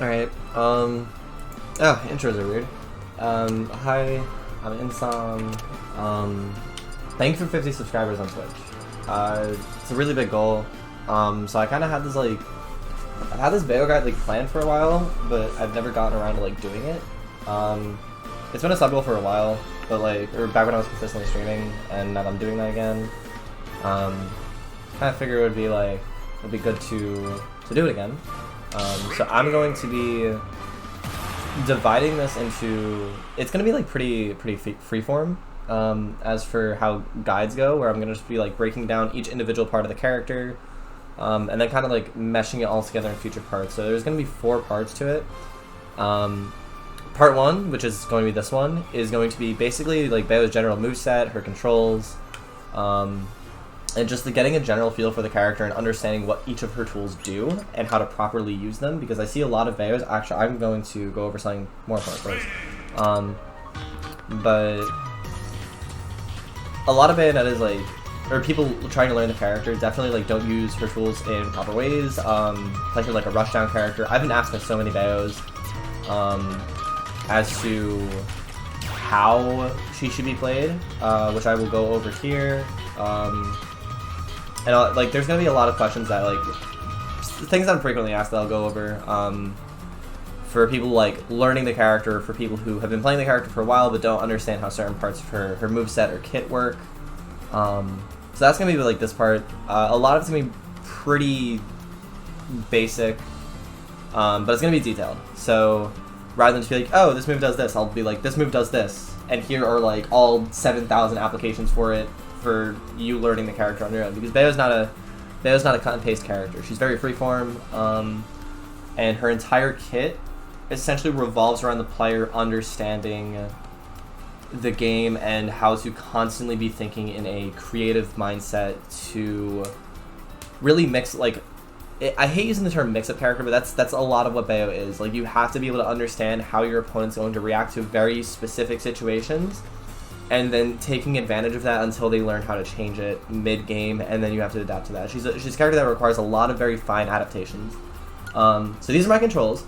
Alright, intros are weird. Hi, I'm Insom. Thank you for 50 subscribers on Twitch. It's a really big goal. So I kind of had this, I've had this Bayo guide, planned for a while, but I've never gotten around to, doing it. It's been a sub goal for a while, but, or back when I was consistently streaming, and now that I'm doing that again, kind of figured it would be good to do it again. So I'm going to be dividing this into, it's going to be pretty freeform as for how guides go, where I'm going to just be breaking down each individual part of the character and then kind of meshing it all together in future parts. So there's going to be 4 parts to it. Part 1, which is going to be this one, is going to be basically Bayo's general moveset, her controls, and just getting a general feel for the character and understanding what each of her tools do and how to properly use them, because I see a lot of Bayos. Actually, I'm going to go over something more important first. But a lot of Bayonetta's or people trying to learn the character definitely don't use her tools in proper ways. Like her a rushdown character. I've been asked by so many Bayos as to how she should be played, which I will go over here. And there's gonna be a lot of questions that things I'm frequently asked that I'll go over for people learning the character, for people who have been playing the character for a while but don't understand how certain parts of her moveset or kit work. So that's gonna be this part. A lot of it's gonna be pretty basic, but it's gonna be detailed. So rather than just be oh, this move does this, I'll be this move does this, and here are all 7,000 applications for it, for you learning the character on your own, because Bayo's not a cut and paste character. She's very freeform, and her entire kit essentially revolves around the player understanding the game and how to constantly be thinking in a creative mindset to really mix. I hate using the term mix-up character, but that's a lot of what Bayo is. You have to be able to understand how your opponent's going to react to very specific situations, and then taking advantage of that until they learn how to change it mid-game, and then you have to adapt to that. She's a character that requires a lot of very fine adaptations. So these are my controls.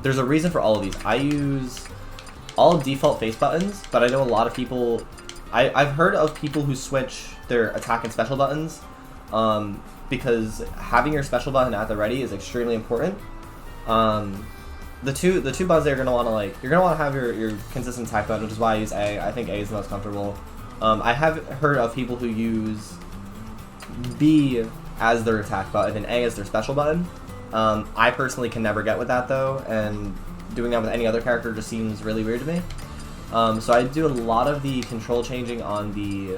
There's a reason for all of these. I use all default face buttons, but I know a lot of people... I've heard of people who switch their attack and special buttons, because having your special button at the ready is extremely important. The two buttons that you're gonna want to have your consistent attack button, which is why I use A. I think A is the most comfortable. I have heard of people who use B as their attack button and A as their special button. I personally can never get with that though, and doing that with any other character just seems really weird to me. So I do a lot of the control changing on the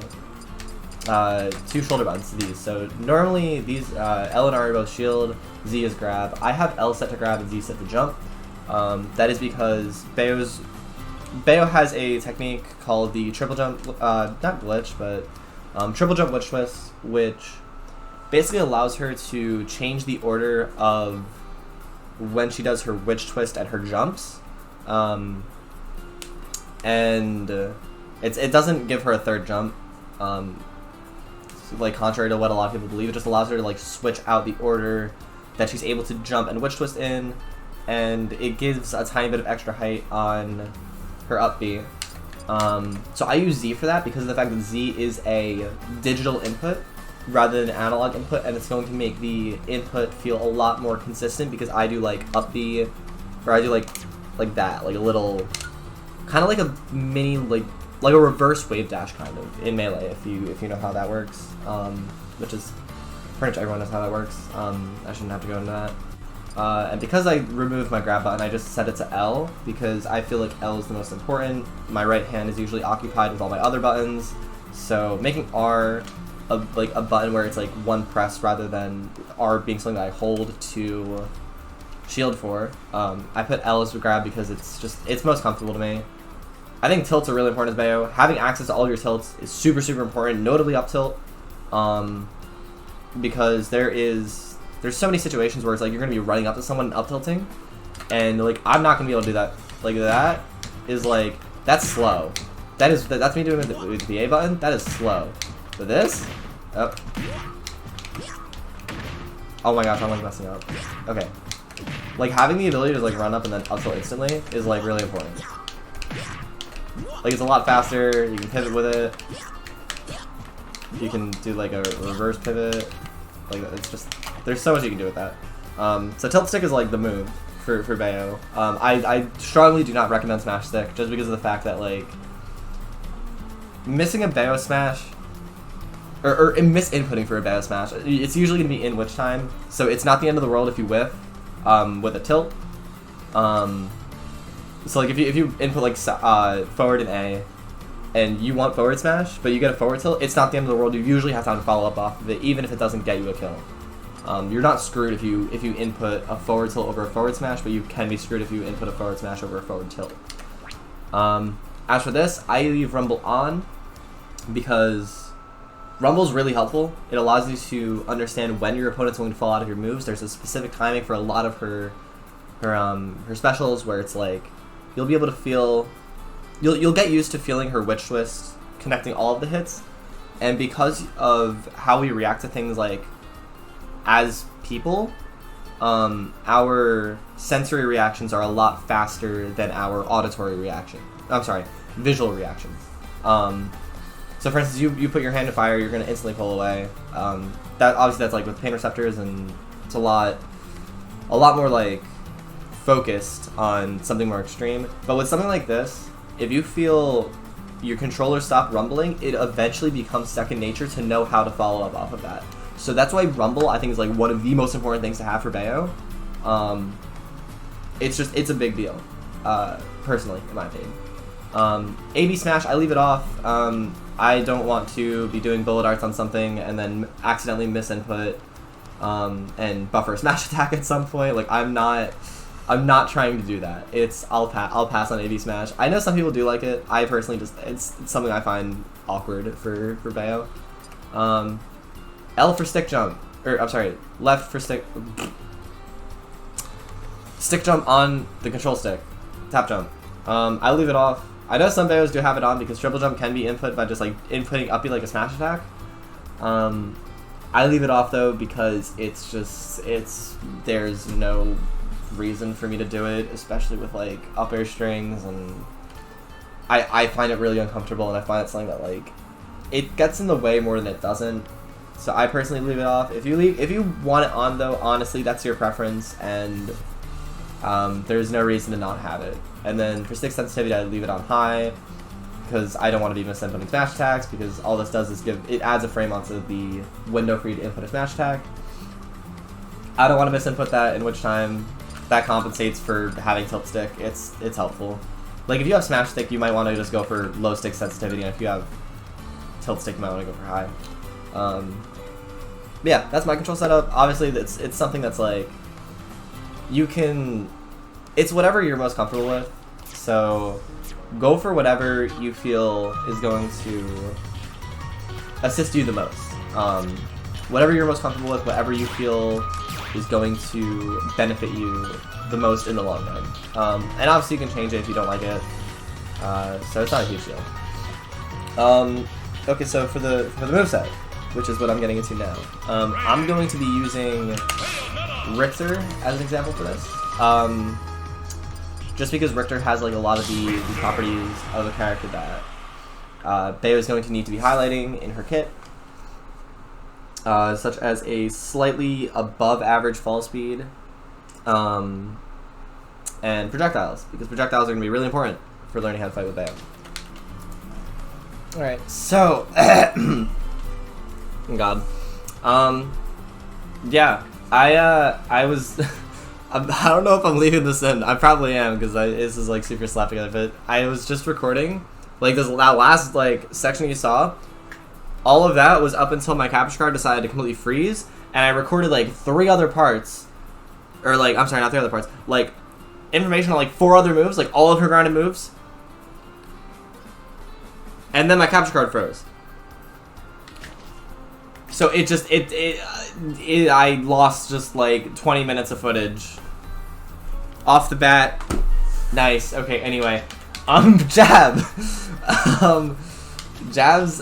2 shoulder buttons, these. So normally these L and R are both shield, Z is grab. I have L set to grab and Z set to jump. That is because Bayo has a technique called the triple jump, not glitch, but triple jump witch twist, which basically allows her to change the order of when she does her witch twist and her jumps, and it doesn't give her a third jump, contrary to what a lot of people believe. It just allows her to switch out the order that she's able to jump and witch twist in, and it gives a tiny bit of extra height on her up B. So I use Z for that because of the fact that Z is a digital input rather than an analog input, and it's going to make the input feel a lot more consistent, because I do up B, or I do that, a little, kind of a mini, like a reverse wave dash kind of in Melee, if you know how that works, which is pretty much everyone knows how that works. I shouldn't have to go into that. And because I removed my grab button, I just set it to L, because I feel L is the most important. My right hand is usually occupied with all my other buttons, so making R a button where it's one press rather than R being something that I hold to shield for. I put L as the grab because it's most comfortable to me. I think tilts are really important as Bayo. Having access to all your tilts is super important, notably up tilt, because there's so many situations where it's you're gonna be running up to someone and up tilting, and I'm not gonna be able to do that. That is that's slow. That's me doing it with the A button. That is slow. But this, oh my gosh, I'm messing up. Okay, like having the ability to like run up and then up tilt instantly is like really important. Like it's a lot faster. You can pivot with it. You can do like a reverse pivot. Like it's just there's so much you can do with that. So tilt stick is like the move for Bayo. I strongly do not recommend smash stick just because of the fact that like missing a Bayo smash or misinputting for a Bayo smash, it's usually gonna be in witch time, so it's not the end of the world if you whiff with a tilt. So like if you input like forward and A, and you want forward smash, but you get a forward tilt, it's not the end of the world. You usually have time to follow up off of it, even if it doesn't get you a kill. You're not screwed if you input a forward tilt over a forward smash, but you can be screwed if you input a forward smash over a forward tilt. As for this, I leave Rumble on because Rumble is really helpful. It allows you to understand when your opponent's going to fall out of your moves. There's a specific timing for a lot of her specials where it's like you'll be able to feel. You'll get used to feeling her witch twist connecting all of the hits, and because of how we react to things like as people, our sensory reactions are a lot faster than our auditory reaction. I'm sorry, visual reactions. So for instance, you put your hand to fire, you're gonna instantly pull away. That obviously that's like with pain receptors, and it's a lot more like focused on something more extreme. But with something like this, if you feel your controller stop rumbling, it eventually becomes second nature to know how to follow up off of that. So that's why Rumble, I think, is like one of the most important things to have for Bayo. It's a big deal, personally, in my opinion. AB Smash, I leave it off. I don't want to be doing bullet arts on something and then accidentally misinput and buffer a smash attack at some point. Like I'm not trying to do that. I'll pass on AB Smash. I know some people do like it. I personally it's something I find awkward for Bayo. L for stick jump, or I'm sorry, left for stick jump on the control stick, tap jump. I leave it off. I know some Bayos do have it on because triple jump can be input by just like inputting uppy like a smash attack. I leave it off though because there's no reason for me to do it, especially with like up air strings, and I find it really uncomfortable, and I find it something that like it gets in the way more than it doesn't. So I personally leave it off. If you want it on though, honestly, that's your preference, and there's no reason to not have it. And then for stick sensitivity, I leave it on high because I don't want to be misinputting smash attacks, because all this does is it adds a frame onto the window for you to input a smash attack. I don't want to misinput that, in which time that compensates for having tilt stick. It's helpful. Like if you have smash stick, you might want to just go for low stick sensitivity, and if you have tilt stick, you might want to go for high. Yeah, that's my control setup. Obviously, it's something that's like it's whatever you're most comfortable with. So go for whatever you feel is going to assist you the most. Whatever you're most comfortable with, whatever you feel is going to benefit you the most in the long run. And obviously you can change it if you don't like it. So it's not a huge deal. Okay, so for the moveset, which is what I'm getting into now, I'm going to be using Richter as an example for this. Just because Richter has like a lot of the properties of a character that Bayo is going to need to be highlighting in her kit, such as a slightly above average fall speed, and projectiles, because projectiles are going to be really important for learning how to fight with Bayo. Alright, so God. Yeah, I was I don't know if I'm leaving this in. I probably am, because this is like super slapped together, but I was just recording like that last like section you saw. All of that was up until my capture card decided to completely freeze, and I recorded like 3 other parts, or like, I'm sorry, not 3 other parts, like information on like 4 other moves, like all of her grounded moves, and then my capture card froze. So it just, I lost just like 20 minutes of footage. Off the bat, nice. Okay, anyway, jab. Jab's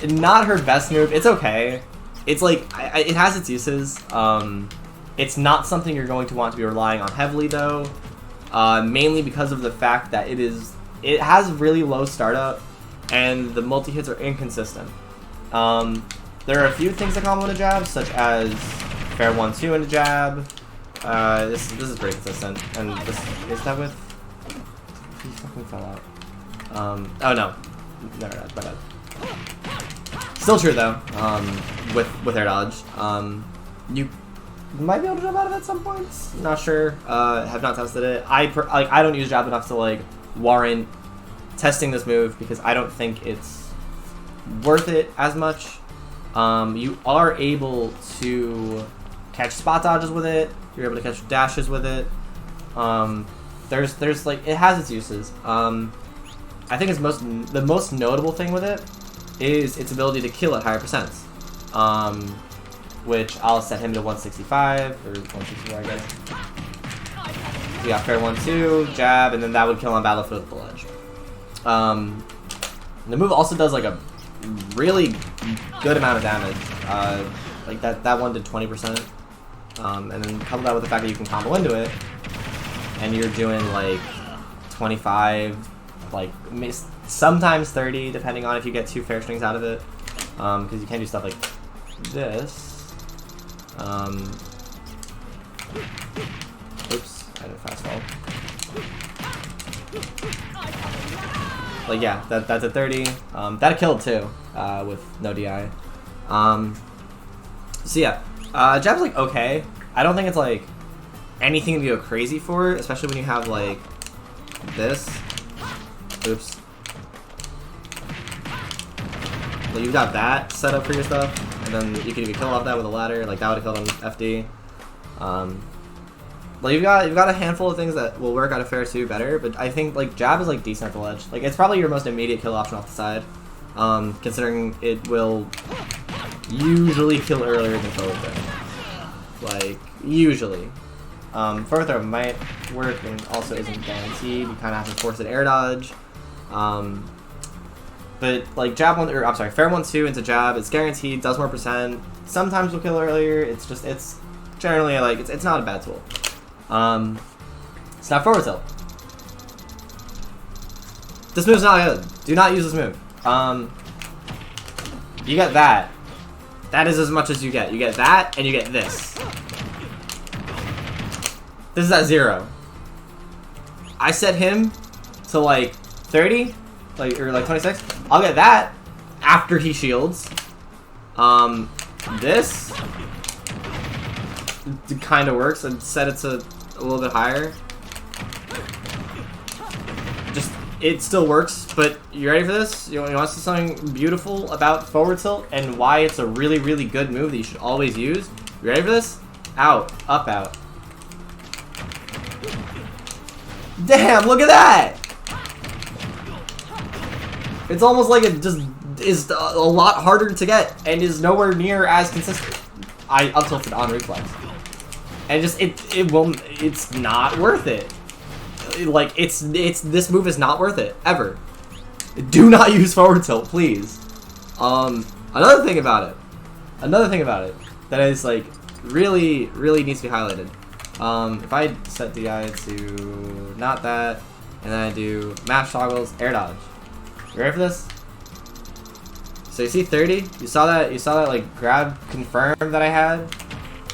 not her best move. It's okay. It's like, it has its uses. It's not something you're going to want to be relying on heavily though, mainly because of the fact that it has really low startup, and the multi-hits are inconsistent. There are a few things that combo in a jab, such as fair 1-2 in a jab. This is pretty consistent, and this is that with. He fucking fell out. Oh no, never mind, my bad. Still true though. With air dodge, you might be able to jump out of it at some points. Not sure. Have not tested it. I don't use jab enough to like warrant testing this move because I don't think it's worth it as much. You are able to catch spot dodges with it. You're able to catch dashes with it. There's like it has its uses. I think the most notable thing with it is its ability to kill at higher percents. Which I'll set him to 165 or 164, I guess. We got fair 1-2 jab, and then that would kill on battlefield with the ledge. The move also does like a really good amount of damage. Like that one did 20%. And then couple that with the fact that you can combo into it, and you're doing like 25, like sometimes 30, depending on if you get 2 fair strings out of it. Because you can do stuff like this. Oops, I didn't fast fall. Like yeah, that's a 30. That killed too, with no DI. So yeah, jab's like okay. I don't think it's like anything to go crazy for, especially when you have like this. Oops. Well, you've got that set up for your stuff, and then you can even kill off that with a ladder. Like that would have killed on FD. Well, you've got a handful of things that will work out of fair 2 better, but I think like jab is like decent at the ledge. Like it's probably your most immediate kill option off the side, considering it will usually kill earlier than forward throw. Like usually, forward throw might work and also isn't guaranteed. You kind of have to force an air dodge. But like jab one, or I'm sorry, fair 1-2 into jab, it's guaranteed, does more percent. Sometimes will kill earlier. It's generally like it's not a bad tool. It's not forward tilt. This move's not good. Do not use this move. You get that. That is as much as you get. You get that, and you get this. This is at 0. I set him to like 30, or like 26. I'll get that after he shields. This kind of works. I'd set it to a little bit higher. Just, it still works, but you ready for this? You want to see something beautiful about forward tilt and why it's a really, really good move that you should always use? You ready for this? Out, up, out. Damn, look at that! It's almost like it just is a lot harder to get and is nowhere near as consistent. I up tilted on reflex. And just it's not worth it. Like this move is not worth it ever. Do not use forward tilt, please. Another thing about it that is like really needs to be highlighted. If I set DI to not that, and then I do mash toggles, air dodge. You ready for this? So you see 30? You saw that like grab confirm that I had?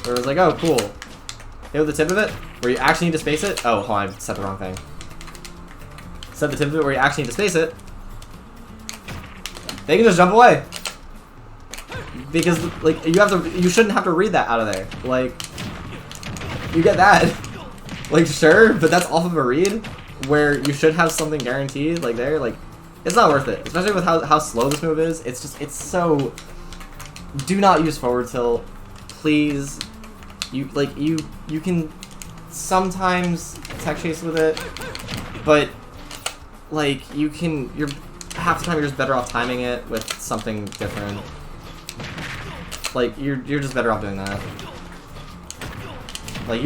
Where it was like, oh cool. Hit with the tip of it, where you actually need to space it. Oh, hold on, I set the wrong thing. Set the tip of it where you actually need to space it. They can just jump away. Because like you shouldn't have to read that out of there. Like you get that. Like sure, but that's off of a read where you should have something guaranteed like there. Like it's not worth it. Especially with how slow this move is. It's so do not use forward tilt. Please. You can sometimes tech chase with it, but like you're half the time you're just better off timing it with something different. Like you're just better off doing that. Like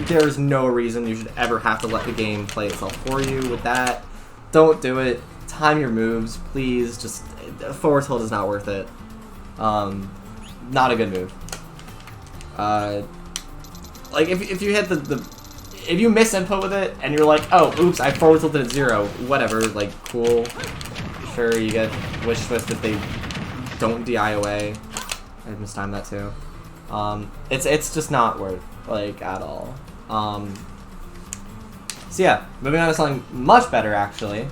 there's no reason you should ever have to let the game play itself for you with that. Don't do it. Time your moves, please. Just forward tilt is not worth it. Not a good move. like if you hit if you miss input with it and you're like, oh, oops, I forward tilted at 0, whatever, like, cool. Sure, you get wish twist if they don't DI away. I mistimed that too. It's just not worth, like, at all. So yeah, moving on to something much better actually,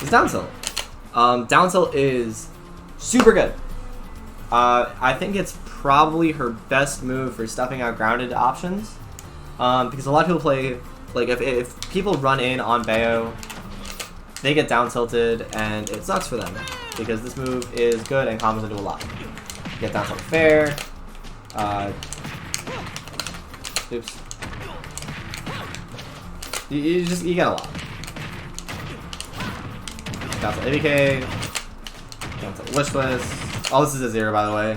is down tilt. Down tilt is super good. I think it's probably her best move for stuffing out grounded options. Because a lot of people play, like, if people run in on Bayo, they get down tilted, and it sucks for them. Because this move is good and combos into a lot. You get down tilt fair. Oops. You get a lot. Down tilt ABK. Down tilt wish list. All this is a 0, by the way.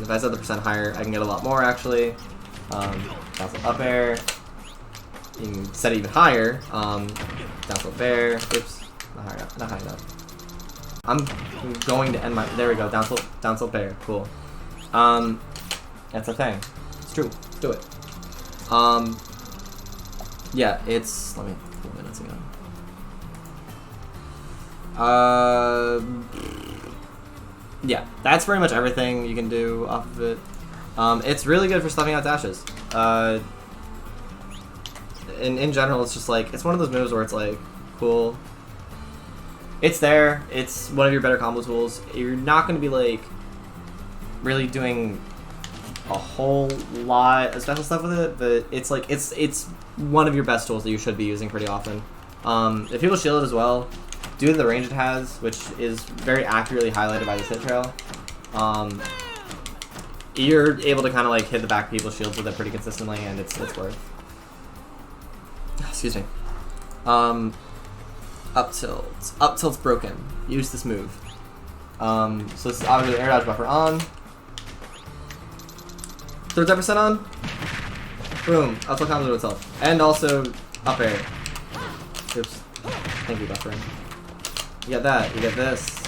If I set the percent higher, I can get a lot more, actually. Down tilt up air. You can set it even higher. Down tilt bear. Oops. Not high enough. I'm going to end my... There we go. Down tilt bear. Cool. That's a thing. It's true. Let's do it. Yeah, it's... Let me... 4 minutes ago. Yeah, that's pretty much everything you can do off of it. It's really good for stuffing out dashes. In general, it's just like, it's one of those moves where it's like, cool. It's there. It's one of your better combo tools. You're not going to be like really doing a whole lot of special stuff with it, but it's like, it's one of your best tools that you should be using pretty often. If people shield it as well, due to the range it has, which is very accurately highlighted by the hit trail, you're able to kind of like hit the back of people's shields with it pretty consistently, and it's worth. Excuse me. Up tilt. Up tilt's broken. Use this move. So this is obviously air dodge buffer on. 35% on. Boom. Up tilt combos to itself. And also up air. Oops. Thank you, buffering. You get that. You get this.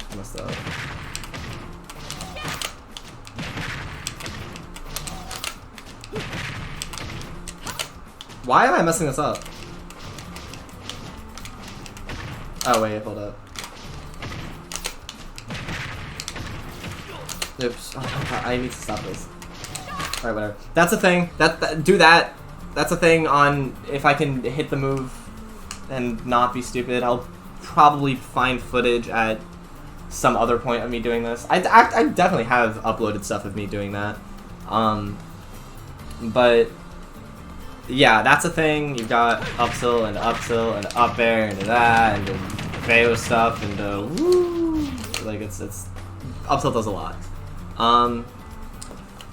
I messed up. Why am I messing this up? Oh wait, hold up. Oops. Oh, I need to stop this. Alright, whatever. That's a thing. Do that. That's a thing on if I can hit the move and not be stupid. I'll probably find footage at some other point of me doing this. I definitely have uploaded stuff of me doing that. But yeah, that's a thing. You've got up tilt and up air and that and Bayo stuff and woo. Like it's up tilt does a lot.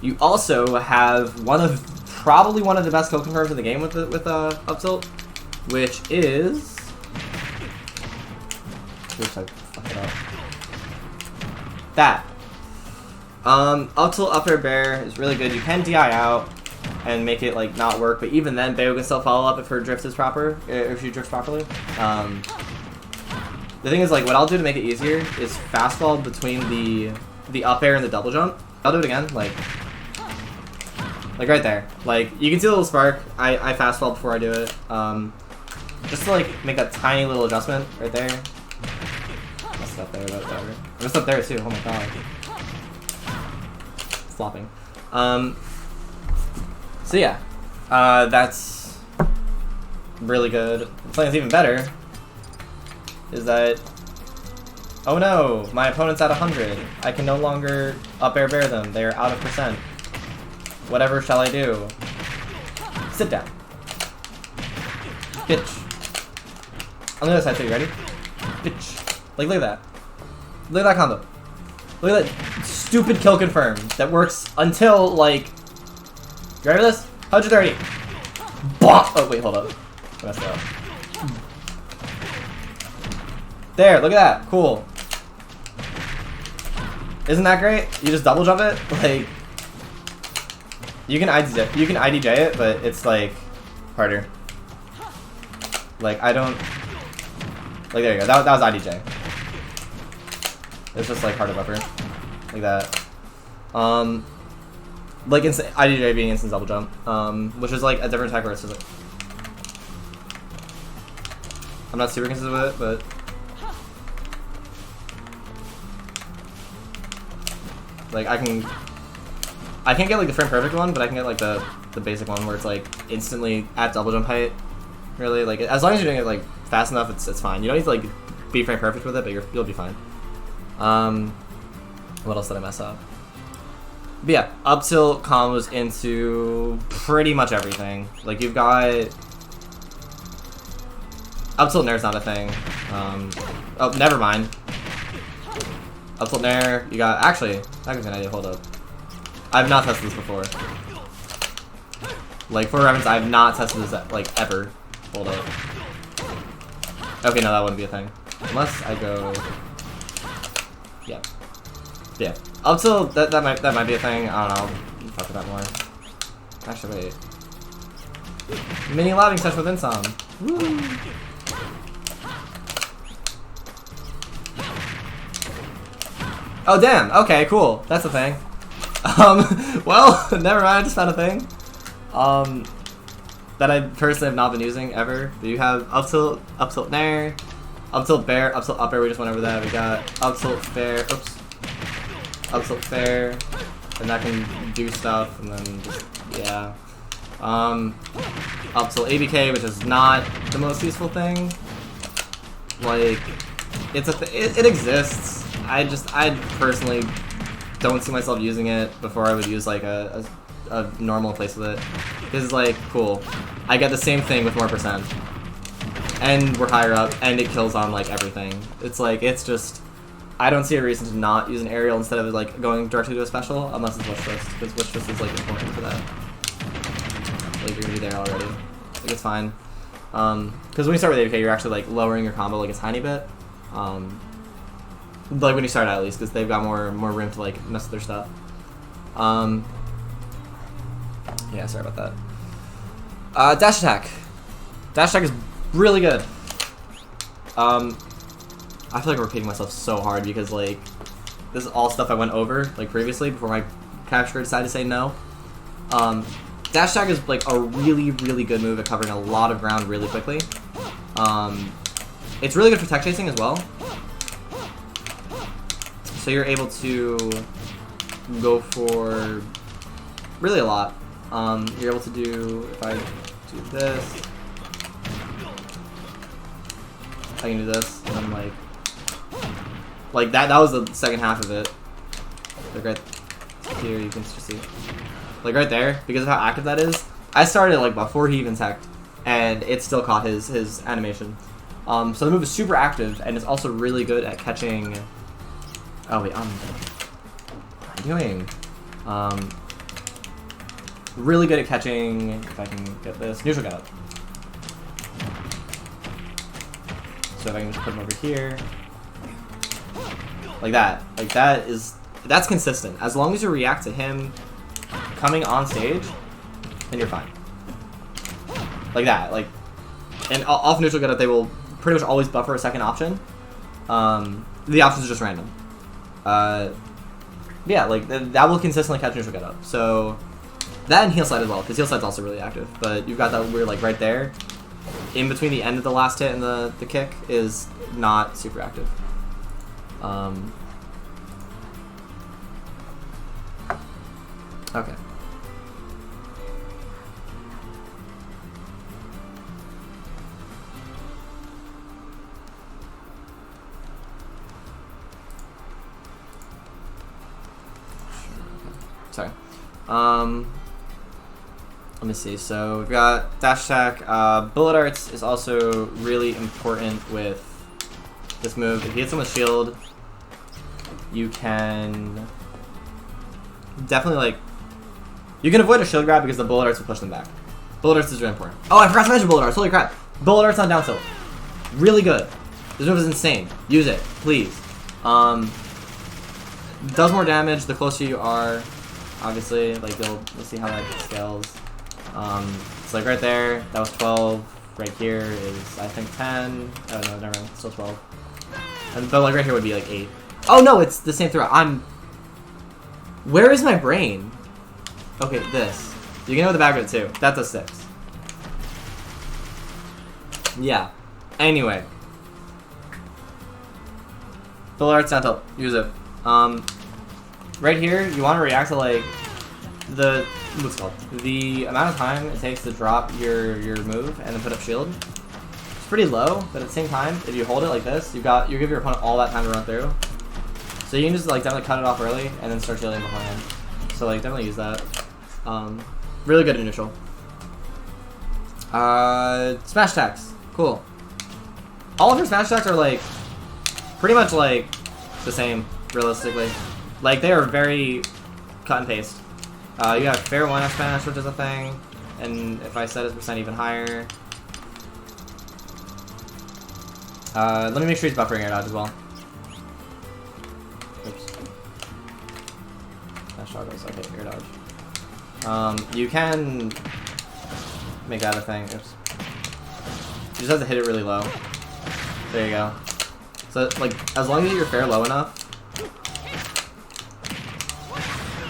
You also have probably one of the best kill confirms in the game with up tilt, which is. Oops, I fucked it up. That. Up tilt up air bear is really good. You can DI out and make it like not work, but even then, Bayo can still follow up if her drift is proper, if she drifts properly. The thing is, like, what I'll do to make it easier is fastball between the up air and the double jump. I'll do it again, like right there. Like, you can see the little spark. I fastball before I do it. Just to like make a tiny little adjustment right there. Messed up there, but whatever. I messed up there too. Oh my god. Flopping. So yeah, that's really good. Something that's even better is that, oh no, my opponent's at 100. I can no longer up air bear them. They are out of percent. Whatever shall I do? Sit down. Bitch. On the other side too, you ready? Bitch. Like, look at that. Look at that combo. Look at that stupid kill confirm that works until, like, you ready for this? 130. Bah! Oh, wait, hold up. I messed up. There, look at that. Cool. Isn't that great? You just double jump it? Like, you can IDJ it, but it's, like, harder. Like, I don't... Like, there you go. That was IDJ. It's just, like, harder buffer. Like that. Like IDJ being instant double jump, which is like a different attack where it's just like, I'm not super consistent with it, but like I can't get like the frame perfect one, but I can get like the basic one where it's like instantly at double jump height. Really, like as long as you're doing it like fast enough, it's fine. You don't need to like be frame perfect with it, but you'll be fine. What else did I mess up? But yeah, up tilt combos into pretty much everything. Like you've got up tilt nair's not a thing. Oh, never mind. Up tilt nair, you got actually that gives me an idea. Hold up, I've not tested this before. Like for reference, I've not tested this like ever. Hold up. Okay, no, that wouldn't be a thing unless I go. Yeah. Yeah. Up till that might be a thing. I don't know. We'll talk about that more. Actually, wait. Mini lobbing session with Insom. Woo! Oh damn. Okay, cool. That's a thing. Well, never mind. I just found a thing. That I personally have not been using ever. But you have up tilt nair, up tilt bear, up tilt up air. We just went over that. We got up tilt fair. Oops. Up tilt fair, and that can do stuff, and then just yeah. Up tilt ABK, which is not the most useful thing. Like, it's it exists. I personally don't see myself using it before I would use like a normal place with it. This is like cool. I get the same thing with more %, and we're higher up, and it kills on like everything. It's like it's just. I don't see a reason to not use an aerial instead of like going directly to a special, unless it's wish list, because wish list is like important for that. Like you're gonna be there already. Like it's fine. Because when you start with ABK, you're actually like lowering your combo like a tiny bit. Like when you start out at least, because they've got more room to like mess with their stuff. Yeah, sorry about that. Dash attack. Dash attack is really good. I feel like I'm repeating myself so hard because like this is all stuff I went over like previously before my capture decided to say no. Dash attack is like a really good move at covering a lot of ground really quickly. It's really good for tech chasing as well. So you're able to go for really a lot. You're able to do, if I do this, I can do this, and then like that was the second half of it. Like right here, you can just see, like right there, because of how active that is. I started like before he even teched, and it still caught his animation. So the move is super active, and it's also really good at catching. Oh wait, what am I doing? Really good at catching. If I can get this neutral get up. So if I can just put him over here. Like that. Like that's consistent. As long as you react to him coming on stage, then you're fine. Like that. Like, and off neutral get up, they will pretty much always buffer a second option. The options are just random. Yeah, like that will consistently catch neutral get up. So that and heal slide as well, because heal slide's also really active. But you've got that weird like right there, in between the end of the last hit and the kick is not super active. Okay. Sorry. Let me see. So we've got dash attack. Bullet arts is also really important with this move. If you hit someone's shield, you can definitely like you can avoid a shield grab because the bullet arts will push them back. Bullet arts is really important. Oh, I forgot to mention bullet arts. Holy crap! Bullet arts on down tilt, really good. This move is insane. Use it, please. Does more damage the closer you are. Obviously, like you'll see how that scales. So like right there, that was 12. Right here is I think 10. Oh no, never mind, still 12. And but like right here would be like 8. Oh no, it's the same throughout. Where is my brain? Okay, this. You can hit with the back of it too. That's a 6. Yeah. Anyway. Full arts down tilt. Use it. Right here, you want to react to like what's it called? The amount of time it takes to drop your move and then put up shield. It's pretty low, but at the same time, if you hold it like this, you give your opponent all that time to run through. So you can just like definitely cut it off early and then start shielding beforehand. So like definitely use that. Really good in neutral. Smash attacks. Cool. All of her smash attacks are like pretty much like the same, realistically. Like they are very cut and paste. You have fair 1 F smash, which is a thing, and if I set his percent even higher. Let me make sure he's buffering air dodge as well. Oops. Smash toggles. Okay, air dodge. You can make that a thing. Oops. You just have to hit it really low. There you go. So, like, as long as you're fair low enough,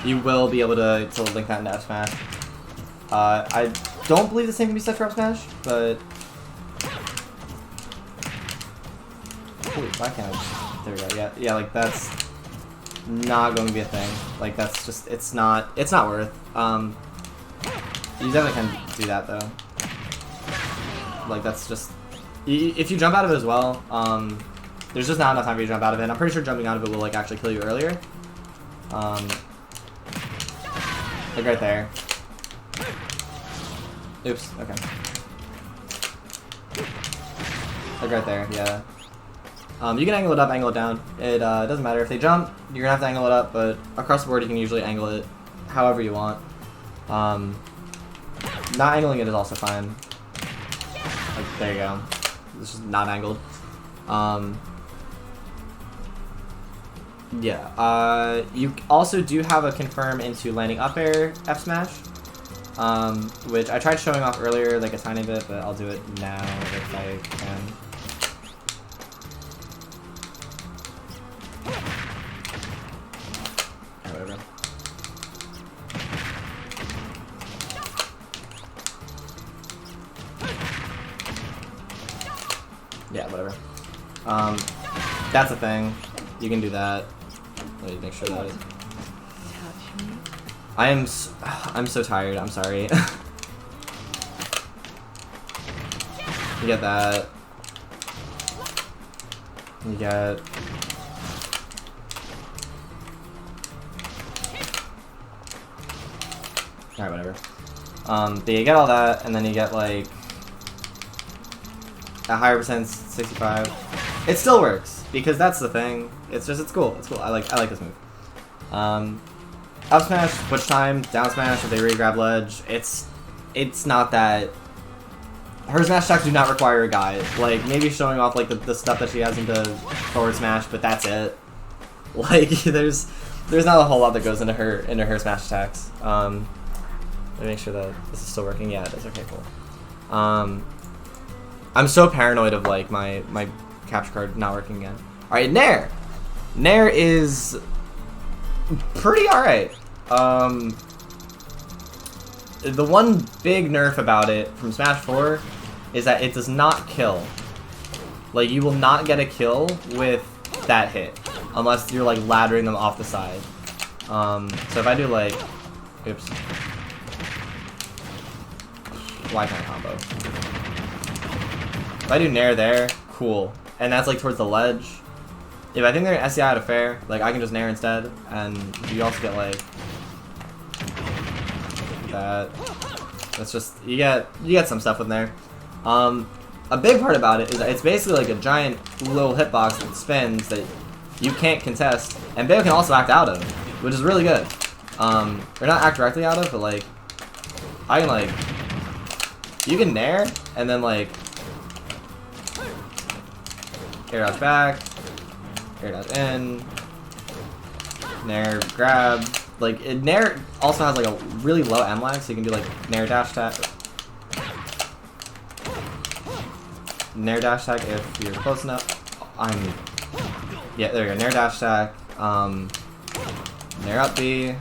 you will be able to link that into F smash. I don't believe the same can be said for F smash, but holy, why can't I just, there we go. Yeah, like that's not going to be a thing. Like that's just it's not worth. You definitely can do that though. Like that's just if you jump out of it as well. There's just not enough time for you to jump out of it. And I'm pretty sure jumping out of it will like actually kill you earlier. Like right there. Oops. Okay. Like right there. Yeah. You can angle it up, angle it down. It doesn't matter if they jump. You're gonna have to angle it up, but across the board you can usually angle it however you want. Not angling it is also fine. Like there you go. It's just not angled. Yeah. You also do have a confirm into landing up air F smash, which I tried showing off earlier like a tiny bit, but I'll do it now if I can. Whatever. Yeah, whatever. That's a thing. You can do that. Let me make sure that is. I'm so tired. I'm sorry. You get that. You get. Alright, whatever. But you get all that, and then you get like a higher percent 65. It still works because that's the thing. It's cool. It's cool. I like this move. Up smash, switch time, down smash if they re-grab ledge. It's not that. Her smash attacks do not require a guide. Like maybe showing off like the stuff that she has into forward smash, but that's it. Like there's not a whole lot that goes into her smash attacks. Let me make sure that this is still working. Yeah, it is. Okay, cool. I'm so paranoid of like my capture card not working again. All right, Nair. Nair is pretty alright. The one big nerf about it from Smash 4 is that it does not kill. Like you will not get a kill with that hit unless you're like laddering them off the side. So if I do like, oops. Why can't I combo? If I do Nair there, cool. And that's like towards the ledge. If I think they're an SCI out of fair, like I can just Nair instead, and you also get like that. That's just you get some stuff with Nair. A big part about it is that it's basically like a giant little hitbox that spins that you can't contest, and Bayo can also act out of, which is really good. Or not act directly out of, but like I can like you can Nair and then like air dodge back, air dodge in, Nair grab. Like Nair also has like a really low M lag, so you can do like Nair dash tag. Nair dash tag if you're close enough. Yeah, there we go. Nair dash tag. Nair up B.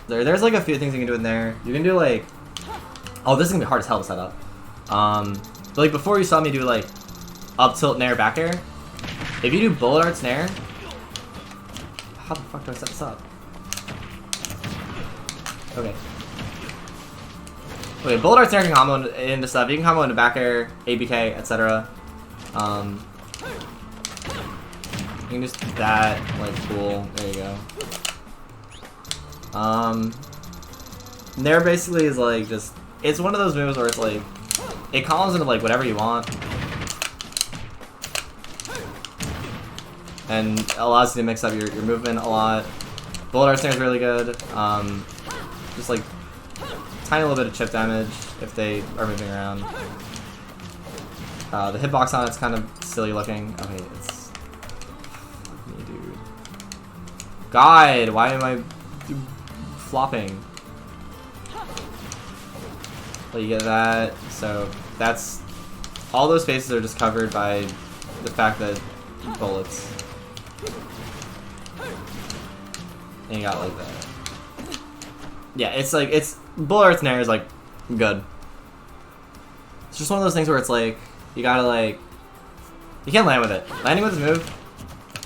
There's like a few things you can do in there. You can do like, oh, this is gonna be hard as hell to set up. But like before you saw me do like up tilt nair back air. If you do bullet arts nair, how the fuck do I set this up? Okay. Okay, bullet arts nair can combo into stuff. You can combo into back air, ABK, etc. You can just that, like, cool. There you go. Nair basically is like just, it's one of those moves where it's like, it combos into like whatever you want. And allows you to mix up your movement a lot. Bullet arts nair is really good. Just like tiny little bit of chip damage if they are moving around. The hitbox on it's kind of silly looking. Okay, it's fuck me, dude. God, why am I flopping? Well, you get that. So that's all those faces are just covered by the fact that bullets. And you got like that. Yeah, it's like, it's bullet arts nair is like good. It's just one of those things where it's like you gotta like, you can't land with it. Landing with this move,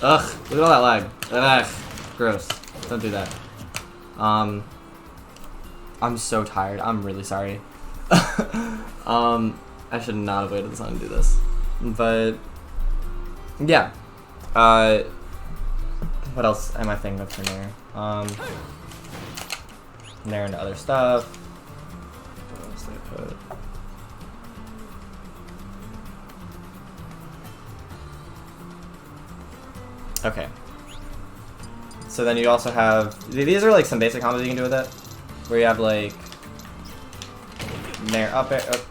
ugh, look at all that lag. Ugh, gross. Don't do that. I'm so tired. I'm really sorry. I should not have waited this long to do this. But yeah. What else am I thinking of for nair? Nair into other stuff. What else did I put? Okay. So then you also have, these are like some basic combos you can do with it, where you have like nair up air. Oh.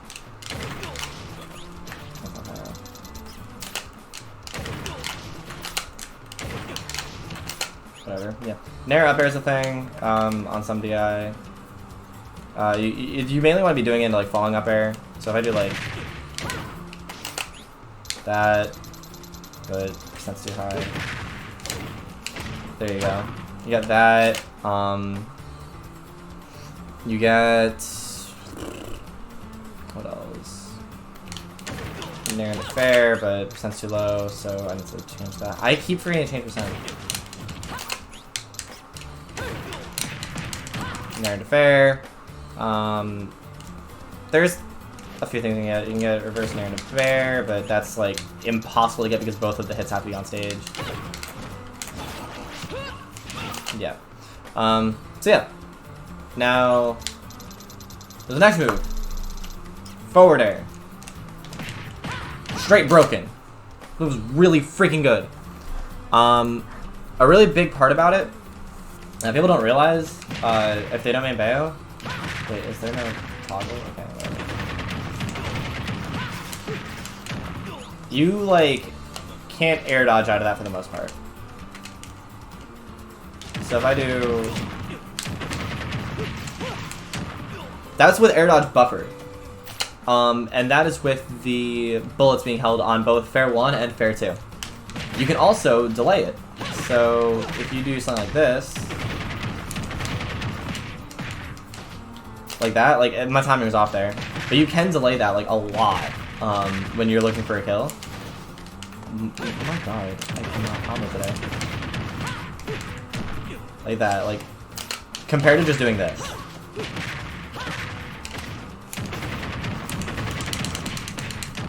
Whatever. Yeah. Nair up air is a thing on some DI. You mainly want to be doing it into like falling up air. So if I do like that, but percent's too high. There you go. You got that. You get what else? Nair into fair, but percent's too low, so I need to change that. I keep forgetting to change percent. Nair into fair. There's a few things you can get. You can get reverse nair into fair, but that's like impossible to get because both of the hits have to be on stage. Yeah. So yeah. Now, there's the next move. Forward air. Straight broken. It was really freaking good. A really big part about it, and people don't realize, if they don't main Bayo. Wait, is there no toggle? Okay, whatever. You, like, can't air dodge out of that for the most part. So if I do... That's with air dodge buffered. And that is with the bullets being held on both fair 1 and fair 2. You can also delay it. So if you do something like this, like that, like my timing was off there, but you can delay that like a lot when you're looking for a kill. Oh my god, I cannot combo today. Like that, like compared to just doing this.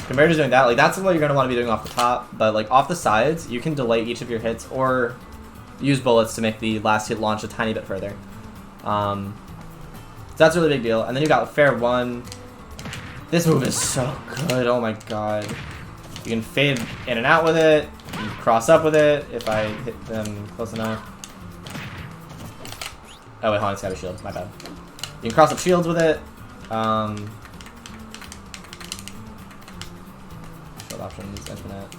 Compared to doing that, like that's what you're gonna want to be doing off the top, but like off the sides, you can delay each of your hits or use bullets to make the last hit launch a tiny bit further. So that's a really big deal. And then you got fair 1. This move is so good. Oh my god. You can fade in and out with it. You can cross up with it if I hit them close enough. Oh wait, hold on, it's got a shield. My bad. You can cross up shields with it. Shield options, infinite.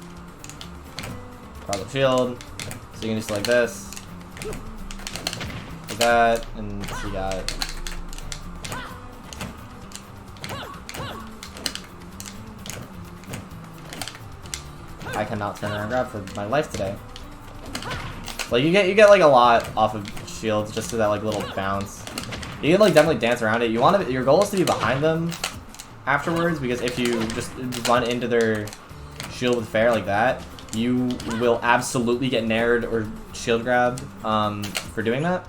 Cross up shield. So you can just like this. Like that. And so you got... I cannot turn around and grab for my life today. Like you get like a lot off of shields just to that like little bounce. You can like definitely dance around it. You want to, your goal is to be behind them afterwards, because if you just run into their shield with fair like that, you will absolutely get nared or shield grabbed for doing that.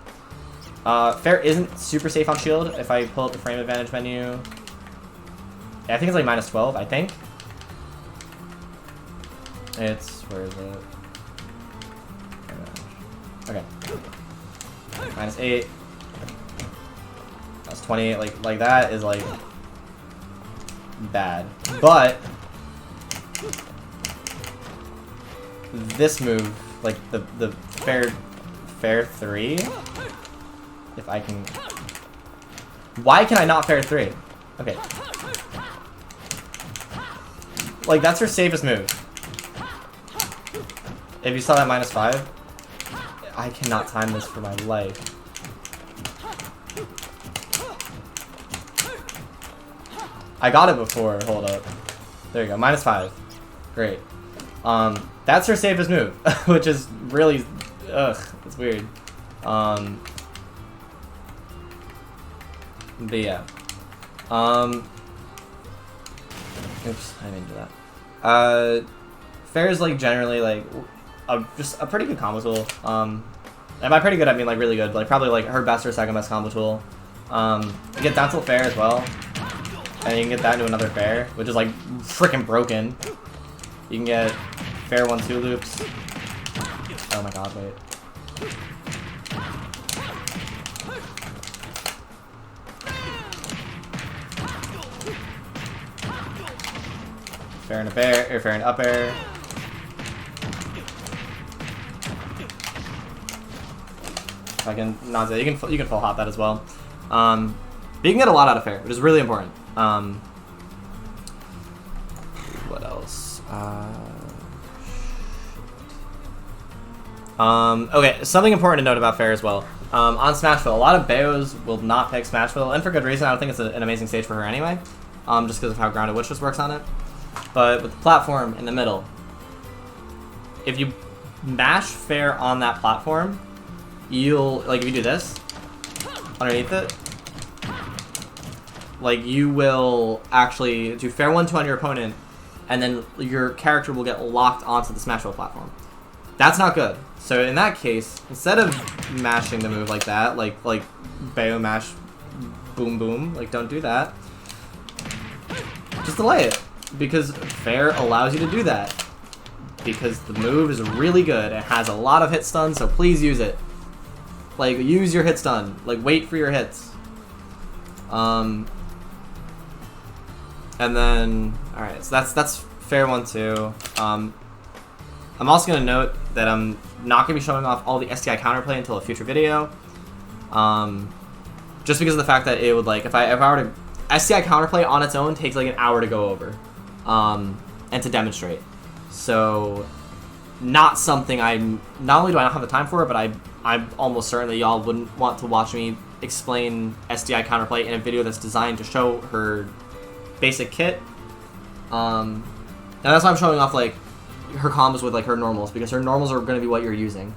Fair isn't super safe on shield. If I pull up the frame advantage menu, I think it's like -12, I think. It's, where is it? Okay. -8. That's 28, like that is like bad. But this move, like the fair 3, if I can, why can I not fair 3? Okay. Like that's her safest move. If you saw that -5, I cannot time this for my life. I got it before, hold up. There you go, -5. Great. That's her safest move, which is really, ugh, it's weird. But yeah. Oops, I didn't do that. Fair is like generally like just a pretty good combo tool. And by pretty good I mean like really good, like probably like her best or second best combo tool. You get down tilt fair as well, and you can get that into another fair, which is like freaking broken. You can get fair 1-2 loops. Oh my god, wait. Fair and a bear, or fair and up air. If I can not say, you can full hop that as well. But you can get a lot out of fair, which is really important. What else? Okay, something important to note about fair as well. On Smashville, a lot of Bayos will not pick Smashville, and for good reason. I don't think it's an amazing stage for her anyway, just because of how Grounded Witch just works on it. But with the platform in the middle, if you mash fair on that platform, you'll, like if you do this, underneath it, like you will actually do fair 1-2 on your opponent, and then your character will get locked onto the Smashville platform. That's not good. So in that case, instead of mashing the move like that, like Bayo mash, boom boom, like don't do that. Just delay it, because fair allows you to do that. Because the move is really good, it has a lot of hit stun, so please use it. Like use your hit stun, like wait for your hits. And then, all right, so that's fair 1-2. I'm also gonna note that I'm not gonna be showing off all the STI counterplay until a future video. Just because of the fact that it would, like, if I were to, STI counterplay on its own takes like an hour to go over, and to demonstrate. So, not something not only do I not have the time for it, but I'm almost certain that y'all wouldn't want to watch me explain SDI counterplay in a video that's designed to show her basic kit. And that's why I'm showing off like her combos with like her normals, because her normals are going to be what you're using.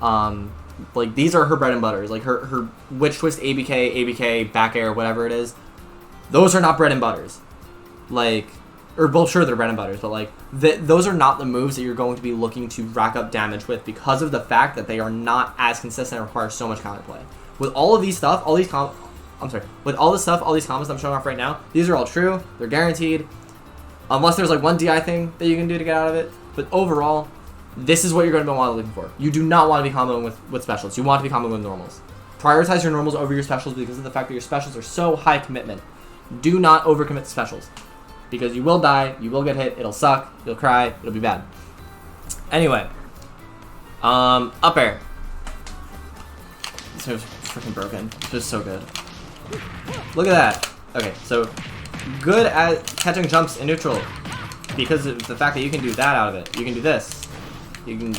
Like these are her bread and butters, like her witch twist, ABK, back air, whatever it is. Those are not bread and butters. Like, or both sure they're bread and butters, but like those are not the moves that you're going to be looking to rack up damage with, because of the fact that they are not as consistent and require so much counterplay. With all of these stuff, with all this stuff, all these combos I'm showing off right now, these are all true. They're guaranteed, unless there's like one DI thing that you can do to get out of it. But overall, this is what you're going to be looking for. You do not want to be comboing with specials. You want to be comboing with normals. Prioritize your normals over your specials because of the fact that your specials are so high commitment. Do not overcommit to specials, because you will die, you will get hit, it'll suck, you'll cry, it'll be bad. Anyway, up air. This move's freaking broken. It's just so good. Look at that. Okay, so good at catching jumps in neutral, because of the fact that you can do that out of it. You can do this. You can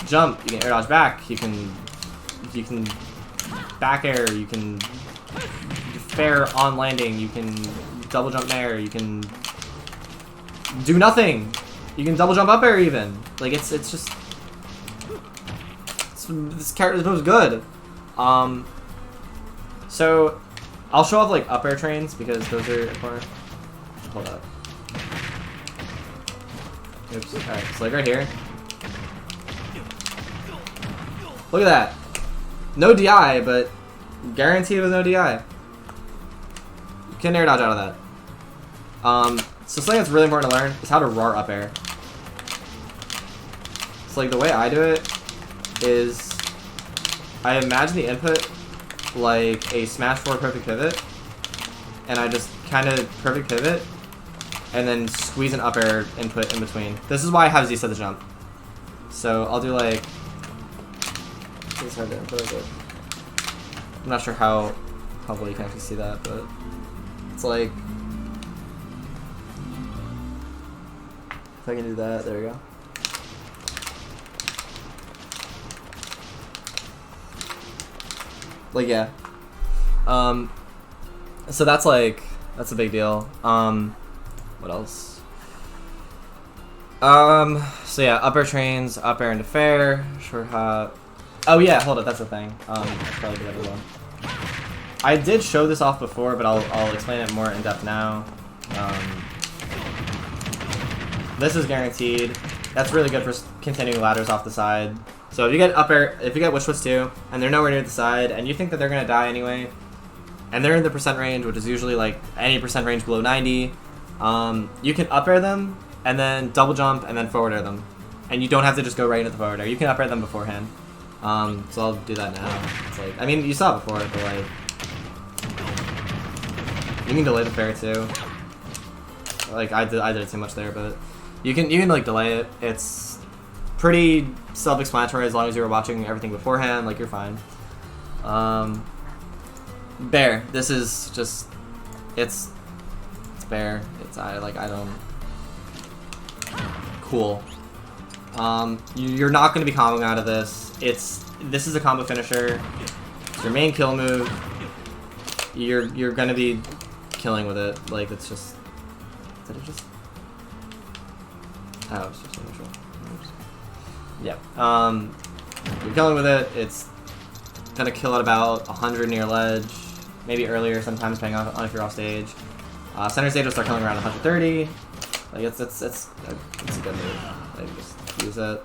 jump. You can air dodge back. You can back air. You can fair on landing. You can double jump there. You can do nothing. You can double jump up air even. Like it's just this move is good. So, I'll show off like up air trains because those are important. Hold up. Oops. Alright, so like right here. Look at that. No DI, but guaranteed with no DI. You can air dodge out of that. So something that's really important to learn is how to roar up air. So like the way I do it is I imagine the input like a smash forward perfect pivot, and I just kind of perfect pivot and then squeeze an up air input in between. This is why I have Z set the jump. So I'll do like, it's hard to input, but I'm not sure how well you can actually see that, but it's like, if I can do that, there we go. Like, yeah. So that's like, that's a big deal. What else? So yeah, up air trains, up air into fair, short hop. Oh yeah, hold up, that's the thing. Probably do that as well. I did show this off before, but I'll explain it more in depth now. This is guaranteed. That's really good for continuing ladders off the side. So if you get up air, if you get wish twist 2, and they're nowhere near the side, and you think that they're gonna die anyway, and they're in the percent range, which is usually like any percent range below 90, you can up air them, and then double jump, and then forward air them. And you don't have to just go right into the forward air. You can up air them beforehand. So I'll do that now. It's like, I mean, you saw it before, but like, you can delay the fair too. Like I did it too much there, but you can like delay it. It's pretty self-explanatory as long as you were watching everything beforehand. Like you're fine. Bear. This is just, it's bear. It's I don't. Cool. You're not going to be comboing out of this. This is a combo finisher. It's your main kill move. You're going to be killing with it. Like it's just. Did it just? Oh, it's just initial. Yeah. You're killing with it. It's gonna kill at about 100 near ledge, maybe earlier sometimes depending on if you're off stage. Center stage will start killing around 130. Like it's a good move. Like just use it.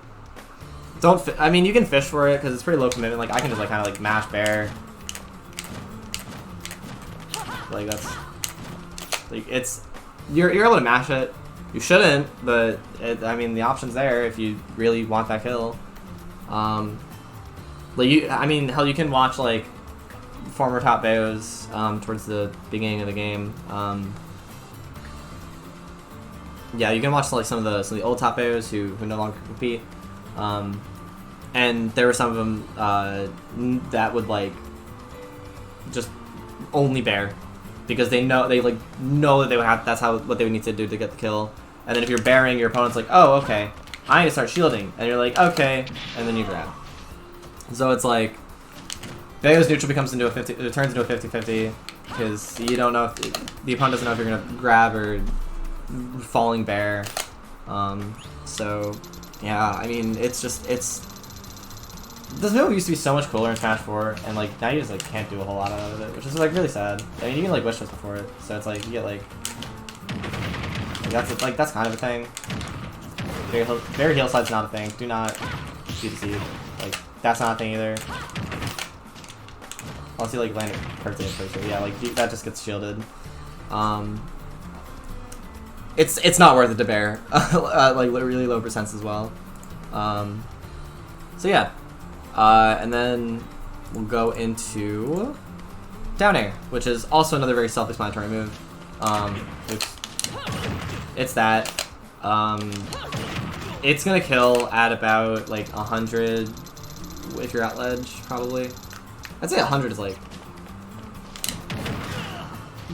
Don't. I mean, you can fish for it because it's pretty low commitment. Like I can just like kind of like mash bear. Like that's. Like it's. You're able to mash it. You shouldn't, but I mean the option's there if you really want that kill. Like I mean, hell, you can watch like former top Bayos towards the beginning of the game. Yeah, you can watch like some of the old top Bayos who no longer compete. And there were some of them that would like just only bear. Because they know that they would have, that's what they would need to do to get the kill. And then if you're bearing, your opponent's like, oh, okay, I need to start shielding, and you're like, okay, and then you grab. So it's like Bayo's neutral becomes into a 50, it turns into a 50-50 because you don't know if the opponent doesn't know if you're gonna grab or falling bear. So yeah, I mean it's this move used to be so much cooler in Smash 4, and like now you just like can't do a whole lot out of it, which is like really sad. I mean you can like wish twist before it, so it's like you get like that's kind of a thing. Very heal side's not a thing. Do not C2C. Like that's not a thing either. I'll see like land hurts it for sure. Yeah, like that just gets shielded. It's not worth it to bear. Like really low percents as well. So yeah. And then we'll go into down air, which is also another very self-explanatory move. It's that. It's gonna kill at about like 100 if you're at ledge, probably. I'd say 100 is like,